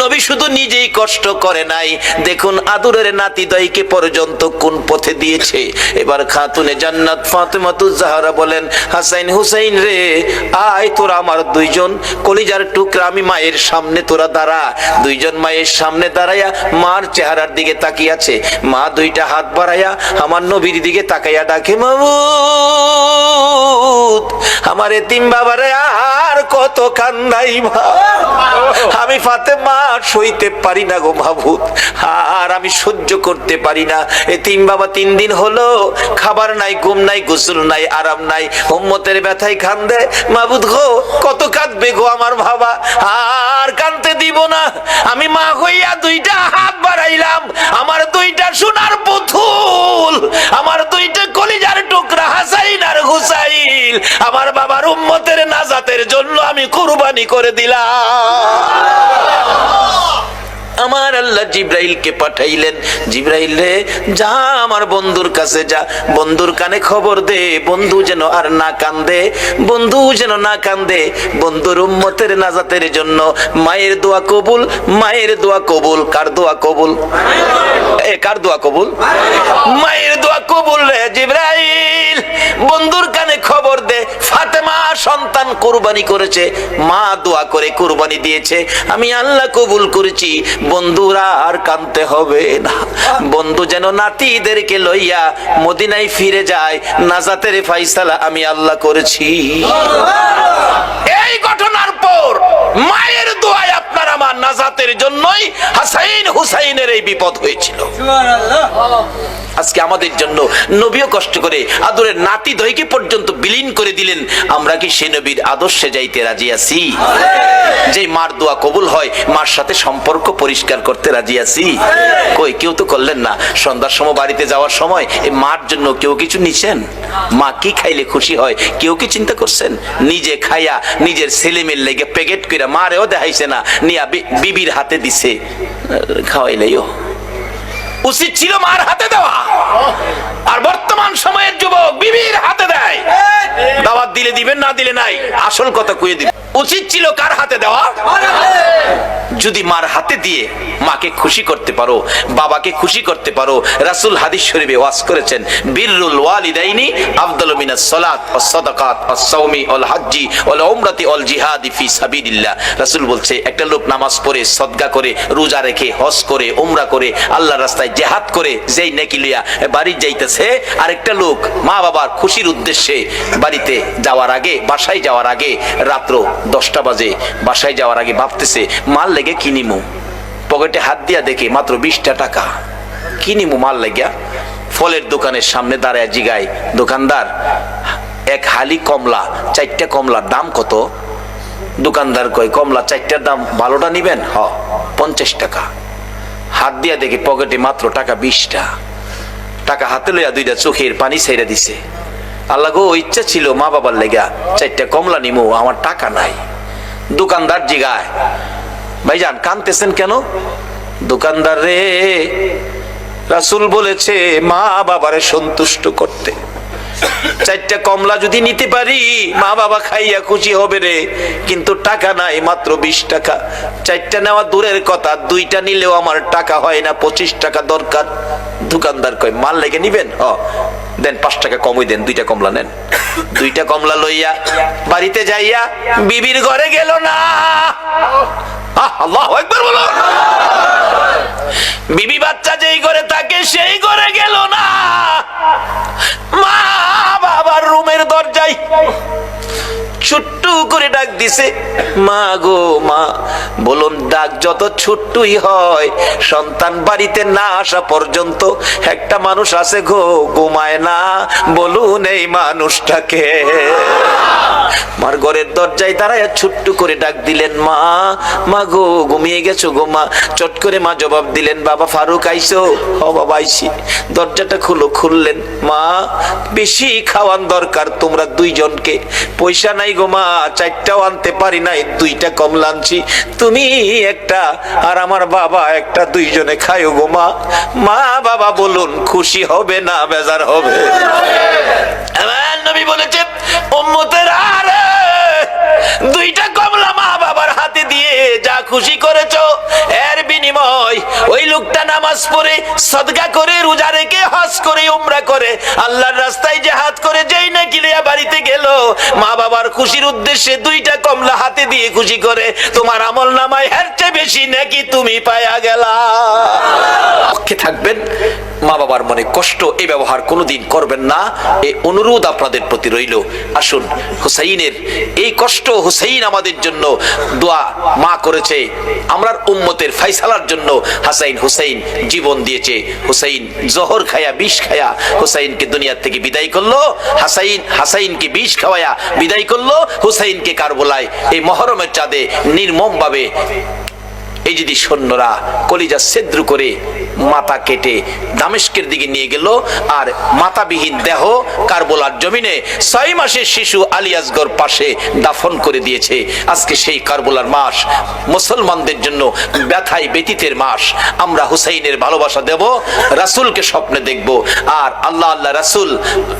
নবী শুধু নিজেই কষ্ট করে নাই, দেখুন আদরের নাতিদয়কে পর্যন্ত কোন পথে দিয়েছে। এবার খাতুনে জান্নাত ফাতেমাতুজ জাহরা বলেন, হাসাইন হুসাইন রে, আয় তোরা আমার 2 জন কলিজার টুকরা, আমি মায়ের সামনে তোরা দাঁড়া। 2 জন মায়ের সামনে দাঁড়াইয়া মার চেহারার দিকে তাকিয়ে আছে। মা 2টা হাত বাড়াইয়া আমার নবীর দিকে তাকাইয়া ডাকে, মাবুদ আমার এতিম বাবারে আর কত কান্দাই, আমি ফাতেমা সইতে পারি না গো মাবুদ, আর আমি সহ্য করতে পারি না। এতিম বাবা 3 দিন হলো খাবার নাই, ঘুম নাই, গোসল নাই, আরাম নাই, উম্মতের ব্যথায় কান্দে। মাবুদ গো, কত কাঁদবে গো আমার বাবা, আর কাঁদতে দিব না। আমি মা হইয়া 2টা হাত বাড়াইলাম, আমার 2টা সোনার পুতুল, আমার 2টা কলিজার টুকরা হাসাইন আর হুসাইন, আমার বাবার উম্মতের নাজাতের জন্য আমি কুরবানি করে দিলাম। আমার আল্লাহ জিব্রাইলকে পাঠাইলেন, জিব্রাইল রে যা আমার বন্ধুর কাছে যা, বন্ধুর কানে খবর দে, বন্ধু যেন আর না কান্দে, বন্ধু যেন না কান্দে, বন্ধুর উম্মতের নাজাতের জন্য মায়ের দোয়া কবুল, মায়ের দোয়া কবুল। কার দোয়া কবুল? কার দোয়া কবুল? মায়ের দোয়া কবুল রে জিব্রাইল, বন্ধুর কানে খবর দে, ফাতেমা সন্তান কুরবানি করেছে, মা দোয়া করে কুরবানি দিয়েছে, আমি আল্লাহ কবুল করেছি, বন্ধুরা আর কাঁদতে হবে না। বন্ধু যেন নাতিদেরকে লইয়া মদিনায় ফিরে যায়, নাজাতের ফায়সালা আমি আল্লাহ করেছি। এই ঘটনার পর মায়ের দোয়ায় আপনার আমার নাজাতের জন্যই হাসাইন হুসাইনের এই বিপদ হয়েছিল। আজকে আমাদের জন্য নবীও কষ্ট করে আদরের নাতিদয়কে পর্যন্ত বিলীন করে দিলেন, আমরা কি নাকি সে নবীর আদর্শে যাইতে রাজি আছি? যে মার দোয়া কবুল হয়, মার সাথে সম্পর্ক পরিষ্কার করতে রাজি আছি? কই, কেউ তো করলেন না। সন্ধ্যার সময় বাড়িতে যাওয়ার সময় এই মার জন্য কেউ কিছু নিছেন? মা কি খাইলে খুশি হয় কেউ কি চিন্তা করছেন? নিজে খাইয়া নিজের ছেলে মেয়ের লেগে প্যাকেট কইরা মারেও দেখাইছে না, নিয়া বিবির হাতে দিছে, খাওয়াইলেও। উচিত ছিল মার হাতে দেওয়া। আর বর্তমান সময়ের যুবক বিবির হাতে দেয়। দাওয়াত দিলে দিবেন, না দিলে নাই। আসল কথা কইয়ে দিবেন, উচিত ছিল কার হাতে দেওয়া? যদি মার হাতে দিয়ে মাকে খুশি করতে পারো, বাবাকে খুশি করতে পারো, রাসূল হাদিস শরীফে ওয়াজ করেছেন, বিররুল ওয়ালিদাইনি আফদালু মিনাস সালাত ওয়াস সাদাকাত ওয়াস সাওমি ওয়াল হাজ্জি ওয়াল উমরাতি ওয়াল জিহাদি ফি সাবিলিল্লাহ। রাসূল বলছে, একটা লোক নামাজ পড়ে, সদকা করে, রোজা রেখে, হজ করে, উমরা করে, আল্লাহর রাস্তায় জিহাদ করে যেই নেকি লইয়া বাড়ি যাইতেছে, আরেকটা লোক মা বাবার খুশির উদ্দেশ্যে বাড়িতে যাওয়ার আগে, বাসায় যাওয়ার আগে, রাত্র 10টা বাজে, বাসায় যাওয়ার আগে ভাবতেছে মাল লেগে কিনিমু। পকেটে হাত দিয়া দেখে মাত্র 20টা টাকা। কিনিমু মাল লাগিয়া। ফলের দোকানের সামনে দাঁড়ায় জিগায় দোকানদার, এক হালি কমলা, 4টা কমলার দাম কত? দোকানদার কয়, কমলা 4টার দাম, ভালোটা নিবেন? হ, 50 টাকা। হাত দিয়া দেখে পকেটে মাত্র টাকা 20টা। টাকা হাতে লইয়া দুইটা চোখের পানি ছেড়ে দিছে। আল্লাহ গো, ইচ্ছা ছিল মা বাবার লেগা 4টা কমলা নিমু, আমার টাকা নাই। দোকানদার জিগায়, ভাইজান কানতেছেন কেন? দোকানদার রে, রাসূল বলেছে মা বাবারে সন্তুষ্ট করতে। 4টা কমলা যদি নিতে পারি মা বাবা খাইয়া খুশি হবে রে, কিন্তু টাকা নাই, মাত্র 20 টাকা। 4টা নেওয়া দূরের কথা, 2টা নিলেও আমার টাকা হয় না, 25 টাকা দরকার। দোকানদার কয়, মাল লেগে নিবেন? দেন 5 টাকা কমই দেন, 2টা কমলা নেন। 2টা কমলা লইয়া বাড়িতে যাইয়া বিবির ঘরে গেল না। আল্লাহু আকবার বলো। বিবি বাচ্চা যেই ঘরে থাকে সেই ঘরে গেল না। মা বাবার রুমের দরজায় ছোট্ট করে ডাক দিছে, মা গো মা। বলুন, ডাক যত ছোট্টই হয়, সন্তান বাড়িতে না আসা পর্যন্ত একটা মানুষ আছে গো, ঘুমায় না। বলুন এই মানুষটাকে। মার ঘরের দরজায় দাঁড়ায় ছোট্ট করে ডাক দিলেন, মা, মা গো, ঘুমিয়ে গেছো গো মা। চট করে মা জবাব দিলেন, বাবা ফারুক আইছো? হ বাবা আইছি। দরজাটা খুলো। খুললেন, মা বেশি খাওয়ান দরকার তোমরা দুইজনকে, পয়সা নাই গো মা, 4টাও আনতে পারি নাই, 2টা কমলা আনছি, তুমি একটা আর আমার বাবা একটা, দুইজনে খাইও গো মা। মা বাবা বলুন খুশি হবে না বেজার হবে? আমার নবী বলেছেন, উম্মতের আরে 2টা কমলা মা বাবার হাতে দিয়ে যা খুশি করেছো, এর বিনিময় ওই লোকটা নামাজ পড়ে, সদকা করে, রোজা রেখে, হজ করে, উমরা করে, আল্লাহর রাস্তায় জিহাদ করে যেই নাকি লিয়া বাড়িতে গেল, মা বাবার খুশির উদ্দেশ্যে 2টা কমলা হাতে দিয়ে খুশি করে, তোমার আমল নামায় এর চেয়ে বেশি নাকি তুমি পায়া গেলা। পক্ষে থাকবেন, মা বাবার মনে কষ্ট এই ব্যবহার কোনোদিন করবেন না, এই অনুরোধ আপনাদের প্রতি রইল। আসুন, হুসাইনের এই কষ্ট, হুসাইন আমাদের জন্য দোয়া মা করেছে, আমরার উম্মতের ফায়সালার জন্য হুসাইন জীবন দিয়েছে। হুসাইন জহর খায়া, বিষ খায়া হুসাইনকে দুনিয়া থেকে বিদায় করলো। হাসাইনকে বিষ খাওয়ায়া বিদায় করলো। হুসাইনকে কারবালায় এই মহরমের চাঁদে নির্মম ভাবে এই যদি সৈন্যরা কলিজা ছিদ্র করে মাথা কেটে দামেস্কের দিকে নিয়ে গেল, আর মাথাবিহীন দেহ কারবালার জমিনে 6 মাসের শিশু আলী আসগর পাশে দাফন করে দিয়েছে। আজকে সেই কারবালার মাস মুসলমানদের জন্য ব্যথায় ব্যতীতের মাস। আমরা হুসাইনের ভালোবাসা দেব, রাসূলকে স্বপ্নে দেখব, আর আল্লাহ রাসূল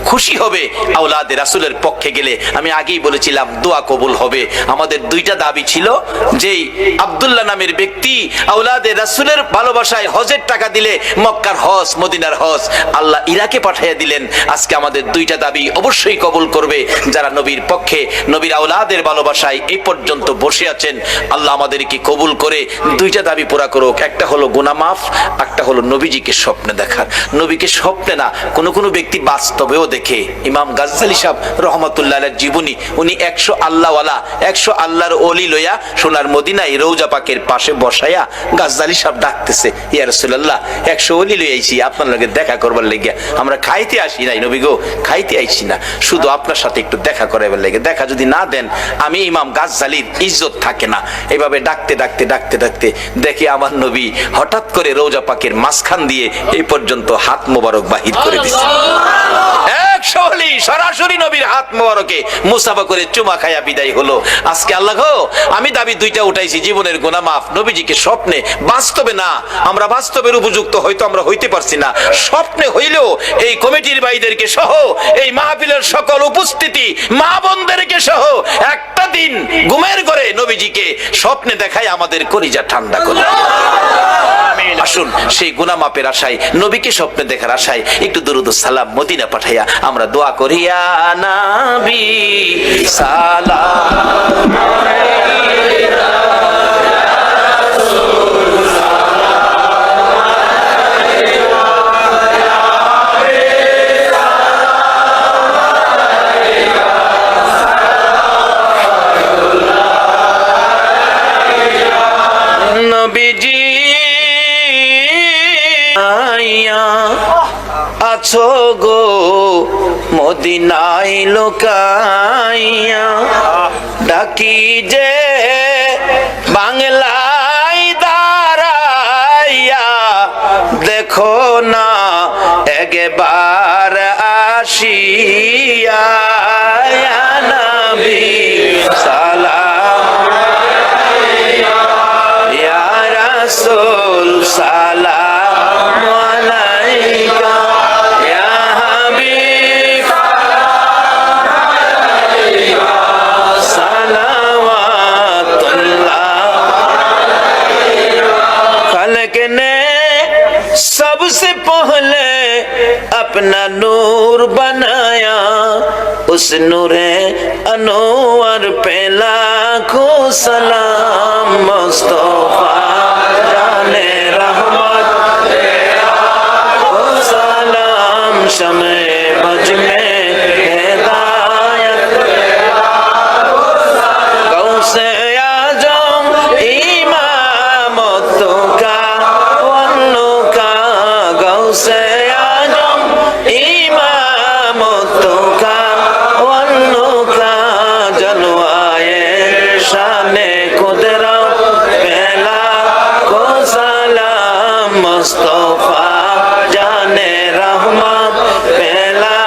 খুশি হবে আওলাদে রাসূলের পক্ষে গেলে। আমি আগেই বলেছিলাম দোয়া কবুল হবে। আমাদের 2টা দাবি ছিল, যেই আব্দুল্লাহ নামের ব্যক্তি আওলাদে রাসূলের ভালোবাসায় হজের টাকা দিলে, মক্কার হজ, মদিনার হজ আল্লাহ ইরাকে পাঠিয়ে দিলেন। আজকে আমাদের 2টা দাবি অবশ্যই কবুল করবে যারা নবীর পক্ষে, নবীর আওলাদের ভালোবাসায় এই পর্যন্ত বসে আছেন। আল্লাহ আমাদেরকে কবুল করে 2টা দাবি পুরা করুক। একটা হলো গুনাহ মাফ, একটা হলো নবীজিকে স্বপ্নে দেখার। নবীকে স্বপ্নে না, কোন ব্যক্তি বাস্তবেও দেখে। ইমাম গাজ্জালী সাহেব রহমাতুল্লাহ আলাইহির জীবনী, উনি 100 আল্লাহওয়ালা, 100 আল্লাহর ওলি লইয়া সোনার মদিনায় রওজা পাকের পাশে বসাইয়া গাছদালি সব ডাকতেছে, ইয়া রাসূলুল্লাহ 100 ওলি লই আইছি আপনার লগে দেখা করবার লাগি, আমরা খাইতে আসি নাই নবী গো, খাইতে আইছি না, শুধু আপনার সাথে একটু দেখা করাবার লাগে, দেখা যদি না দেন আমি ইমাম গাছদালির ইজ্জত থাকে না। এভাবে ডাকতে ডাকতে ডাকতে ডাকতে দেখি আমার নবী হঠাৎ করে রওজা পাকের মাঝখান দিয়ে এই পর্যন্ত হাত মোবারক বাহির করে দিচ্ছে। 100 ওলি সরাসরি নবীর হাত মোবারকে মুসাফা করে চুমা খায়া বিদায় হলো। আজকে আল্লাহ গো, আমি দাবি 2টা উঠাইছি, জীবনের গুনাহ মাফ, নবীজিকে স্বপ্নে, বাস্তবে না, আমরা বাস্তবের উপযুক্ত হয়তো আমরা হইতে পারছি না, স্বপ্নে হইলেও এই কমিটির ভাইদেরকে সহ এই মাহফিলের সকল উপস্থিতি মা বোনদেরকে সহ একটা দিন ঘুমের ঘরে নবীজিকে স্বপ্নে দেখায় আমাদের কলিজা ঠান্ডা করে। আসুন সেই গুনাহ মাপের আশায়, নবীকে স্বপ্নে দেখার আশায় একটু দুরূদ ও সালাম মদিনা পাঠাইয়া আমরা দোয়া করি, ইয়া নবী সালাম আলাইকা নবীজি আছো গো মদিনায় লোকাইয়া, ডাকি যে বাংলায় দাঁড়াইয়া, দেখো না একবার আসিয়া, ইয়া নবী সালাম আলাইকা, ইয়া রাসূল সালাম আলাইকা, ইয়া হাবিব সালাওয়াতুল্লাহ আলাইকা। खल्क ने सबसे पहले अपना नूर बनाया, उस नूरे अनवर पे लाखों सलाम, मुस्तफा जाने रहमत सलाम, शमे बज में हिदायत, गौसे आजम इमामतों का वन्नों का, गौसे आजम इमामतों का वन्नों का, जलवाए शाने कुदरत पहला को सलाम, मुस्तफा जाने रहमत पहला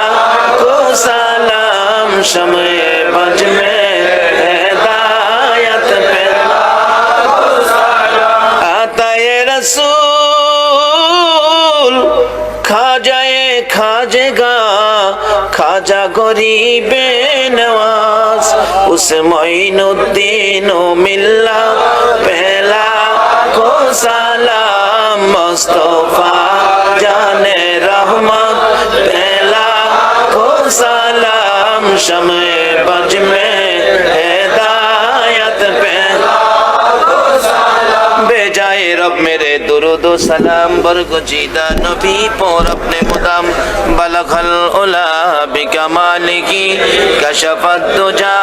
को सलाम, शमे बज में हिदायत पहला को सलाम, आता ये रसूल खाजाए खाजेगा, खाजा गरीबे नवाज, उस मोइनुद्दीन मिल्ला पहला को सलाम, मुस्तफा जाने रहमत पहला को सलाम, शमे बज में हिदायत पहला को सलाम, बेजाए रब मेरे दुरूद व सलाम बरगुजीदा नबी पर अपने मुदाम, बलगल उला बिकमालिही कशफत दुजा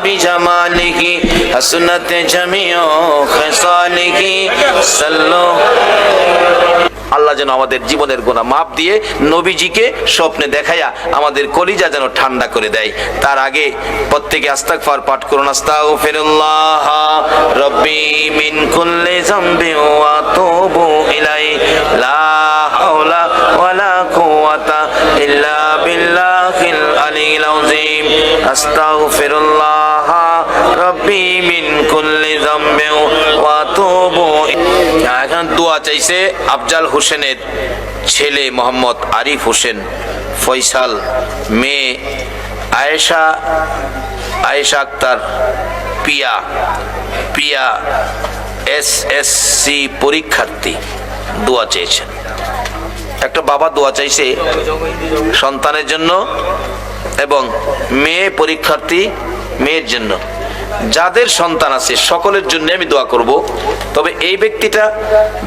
बिजमालिही, हसनत जमीओ खसालिही सल्लो। আল্লাহ যেন আমাদের জীবনের গুনাহ মাফ দিয়ে নবীজিকে স্বপ্নে দেখায়া আমাদের কলিজা যেন ঠান্ডা করে দেয়। তার আগে প্রত্যেকে ইস্তিগফার পাঠ করুন, আস্তাগফিরুল্লাহ রব্বি মিন কুল্লি যামবি ওয়া আতুবু ইলাই, লা হাওলা ওয়ালা কুওয়াতা ইল্লা বিল্লাহিল আলিয়্যিল আযীম, আস্তাগফিরুল্লাহ রব্বি মিন কুল্লি যামবি ওয়া আতুবু। এখন দোয়া চাইছে আফজাল হোসেনের ছেলে মোহাম্মদ আরিফ হোসেন ফয়সাল, মেয়ে আয়েশা আক্তার, পিয়া SSC পরীক্ষার্থী, দোয়া চেয়েছেন। একটা বাবা দোয়া চাইছে সন্তানের জন্য এবং মেয়ে পরীক্ষার্থী মেয়ের জন্য। যাদের সন্তান আছে সকলের জন্য আমি দোয়া করব, তবে এই ব্যক্তিটা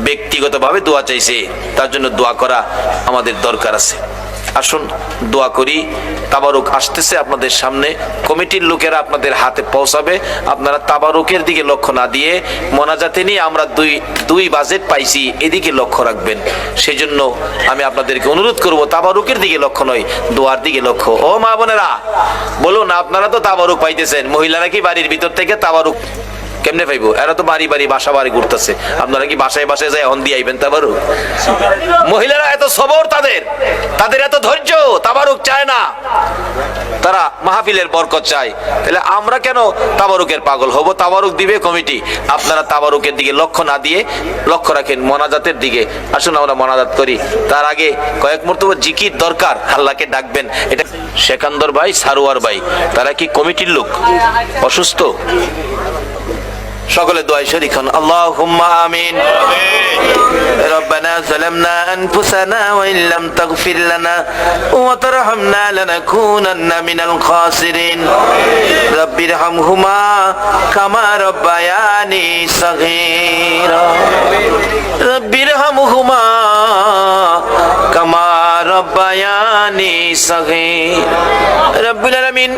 ব্যক্তিগতভাবে দোয়া চাইছে, তার জন্য দোয়া করা আমাদের দরকার আছে। আসুন দোয়া করি তাবারুক আসতেছে আপনাদের সামনে, কমিটির লোকেরা আপনাদের হাতে পৌঁছাবে। আপনারা তাবারুকের দিকে লক্ষ্য না দিয়ে মোনাজাতে নিয়ে আমরা দুই বাজেট পাইছি এদিকে লক্ষ্য রাখবেন। সেই জন্য আমি আপনাদেরকে অনুরোধ করব, তাবারুকের দিকে লক্ষ্য নয়, দোয়ার দিকে লক্ষ্য। ও মা বোনেরা বলুন, আপনারা তো তাবারুক পাইতেছেন, মহিলারা কি বাড়ির ভিতর থেকে তাবারুক কেমনে পাইবো? এরা তো বাড়ি বাড়ি বাসা বাড়ি ঘুরতেছে, আপনারা কি বাসায় বাসায় যায় এখন দিয়ে আইবেন তাবারুক? মহিলারা এত সবর, তাদের এত ধৈর্য, তাবারুক চায় না, তারা মাহফিলের বরকত চায়। তাহলে আমরা কেন তাবারুকের পাগল হব? তাবারুক দিবে কমিটি, আপনারা তাবারুকের দিকে লক্ষ্য না দিয়ে লক্ষ্য রাখেন মোনাজাতের দিকে। আসুন আমরা মোনাজাত করি। তার আগে কয়েক মুহূর্ত জিকির দরকার, আল্লাহকে ডাকবেন। এটা সেকান্দর ভাই, সারোয়ার ভাই, তারা কি কমিটির লোক? অসুস্থ? সকলে দোয়ায় শরীক হন। আল্লাহুম্মা আমিন। রব্বানা যালামনা আনফুসানা ওয়া ইল্লাম তাগফির লানা ওয়া তারহামনা লানাকুনান্না মিনাল খাসিরিন। রব্বিরহামহুমা কামা রব্বায়ানি সাগীরা। রব্বিরহামহুমা কামা রব্বায়ানি সাগীরা। রব্বুল আলামিন,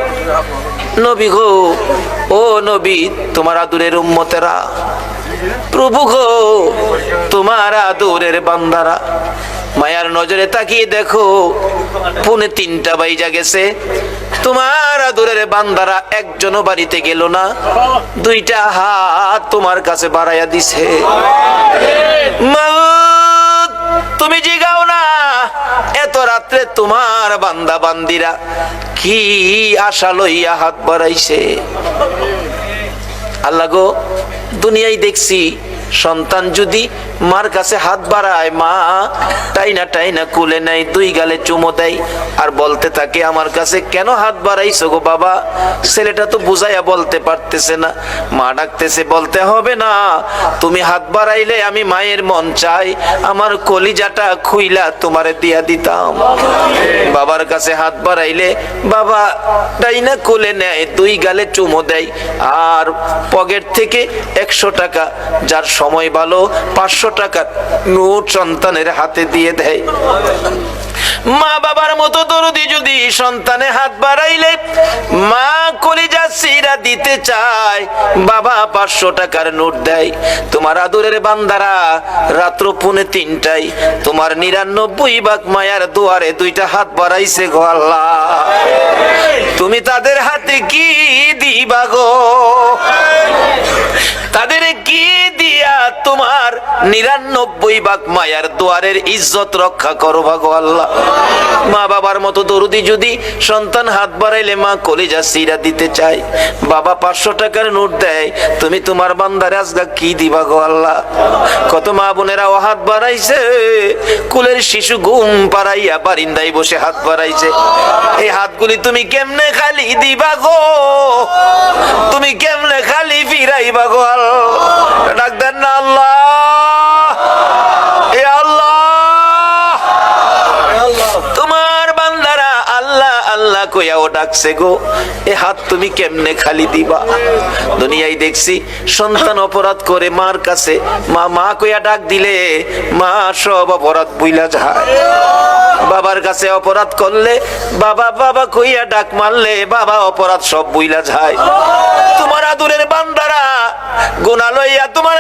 নবী গো, ও নবী, তোমার আদরের উম্মতেরা, প্রভু গো, তোমার আদরের বান্দারা, মায়ার নজরে তাকিয়ে দেখো, 2:45 বাইজা গেছে, তোমার আদরের বান্দারা একজনও বাড়িতে গেল না, 2টা হাত তোমার কাছে বাড়াইয়া দিছে। মাওলানা, তুমি জিগাও না, এত রাত্রে তোমার বান্দা বান্দিরা কি আশা লইয়া হাত বাড়াইছে। আল্লাহ গো, দুনিয়ায় দেখছি সন্তান যদি মার কাছে হাত বাড়ায়, মা টাইনা টাইনা কুলে নেয়, 2 গালে চুমো দেয়, আর বলতে থাকে আমার কাছে কেন হাত বাড়াইছো গো বাবা? ছেলেটা তো বুঝাইয়া বলতে পারতেছে না। মা ডাকতেছে, বলতে হবে না, তুমি হাত বাড়াইলে আমি মায়ের মন চাই আমার কলিজাটা খুইলা তোমারে দিয়া দিতাম। বাবার কাছে হাত বাড়াইলে বাবা টাইনা কুলে নেয়, 2 গালে চুমো দেয়, আর পকেট থেকে 100 টাকা, যার সময় ভালো 500 টাকা নোট সন্তানের হাতে দিয়ে দেয়। মা বাবার মতো দরদি যদি সন্তানে হাত বাড়াইলে মা কলিজা সিরা দিতে চায়, বাবা 500 টাকার নোট দেয়। তোমার আদরের বান্দারা রাত্র 2:45 তোমার 99 ভাগ মায়ার দুয়ারে 2টা হাত বাড়াইছে গো আল্লাহ, তুমি তাদের হাতে কি দিবা গো? তাদের কি দিয়া তোমার 99 ভাগ মায়ার দুয়ারের ইজ্জত রক্ষা করো ভাগো আল্লাহ। মা বাবার মতো দরদি যদি সন্তান হাত বাড়াইলে মা কলিজা সিরা দিতে চায়, বাবা 500 টাকার নোট দেয়, তুমি তোমার বান্দারে আজগা কি দিবা গো আল্লাহ? কত মা বোনেরা ও হাত বাড়াইছে, কুলের শিশু ঘুম পাড়াইয়া বারিন্দায় বসে হাত বাড়াইছে। এই হাতগুলি তুমি কেমনে খালি দিবা গো? তুমি কেমনে খালি ফিরাইবা গো আল্লাহ? ডাক দেন না আল্লাহ, এ আল্লাহ। তোমার বান্দারা আল্লাহ আল্লাহ কইয়াও ডাকছে গো, এ হাত তুমি কেমনে খালি দিবা? দুনিয়ায় দেখছি সন্তান অপরাধ করে মার কাছে মা মা কইয়া ডাক দিলে মা সব অপরাধ ভুইলা যায়। বাবার কাছে অপরাধ করলে বাবা বাবা কইয়া ডাক মারলে বাবা অপরাধ সব ভুইলা যায়। তোমার আদরের বান্দারা গুনাহ লইয়া তোমার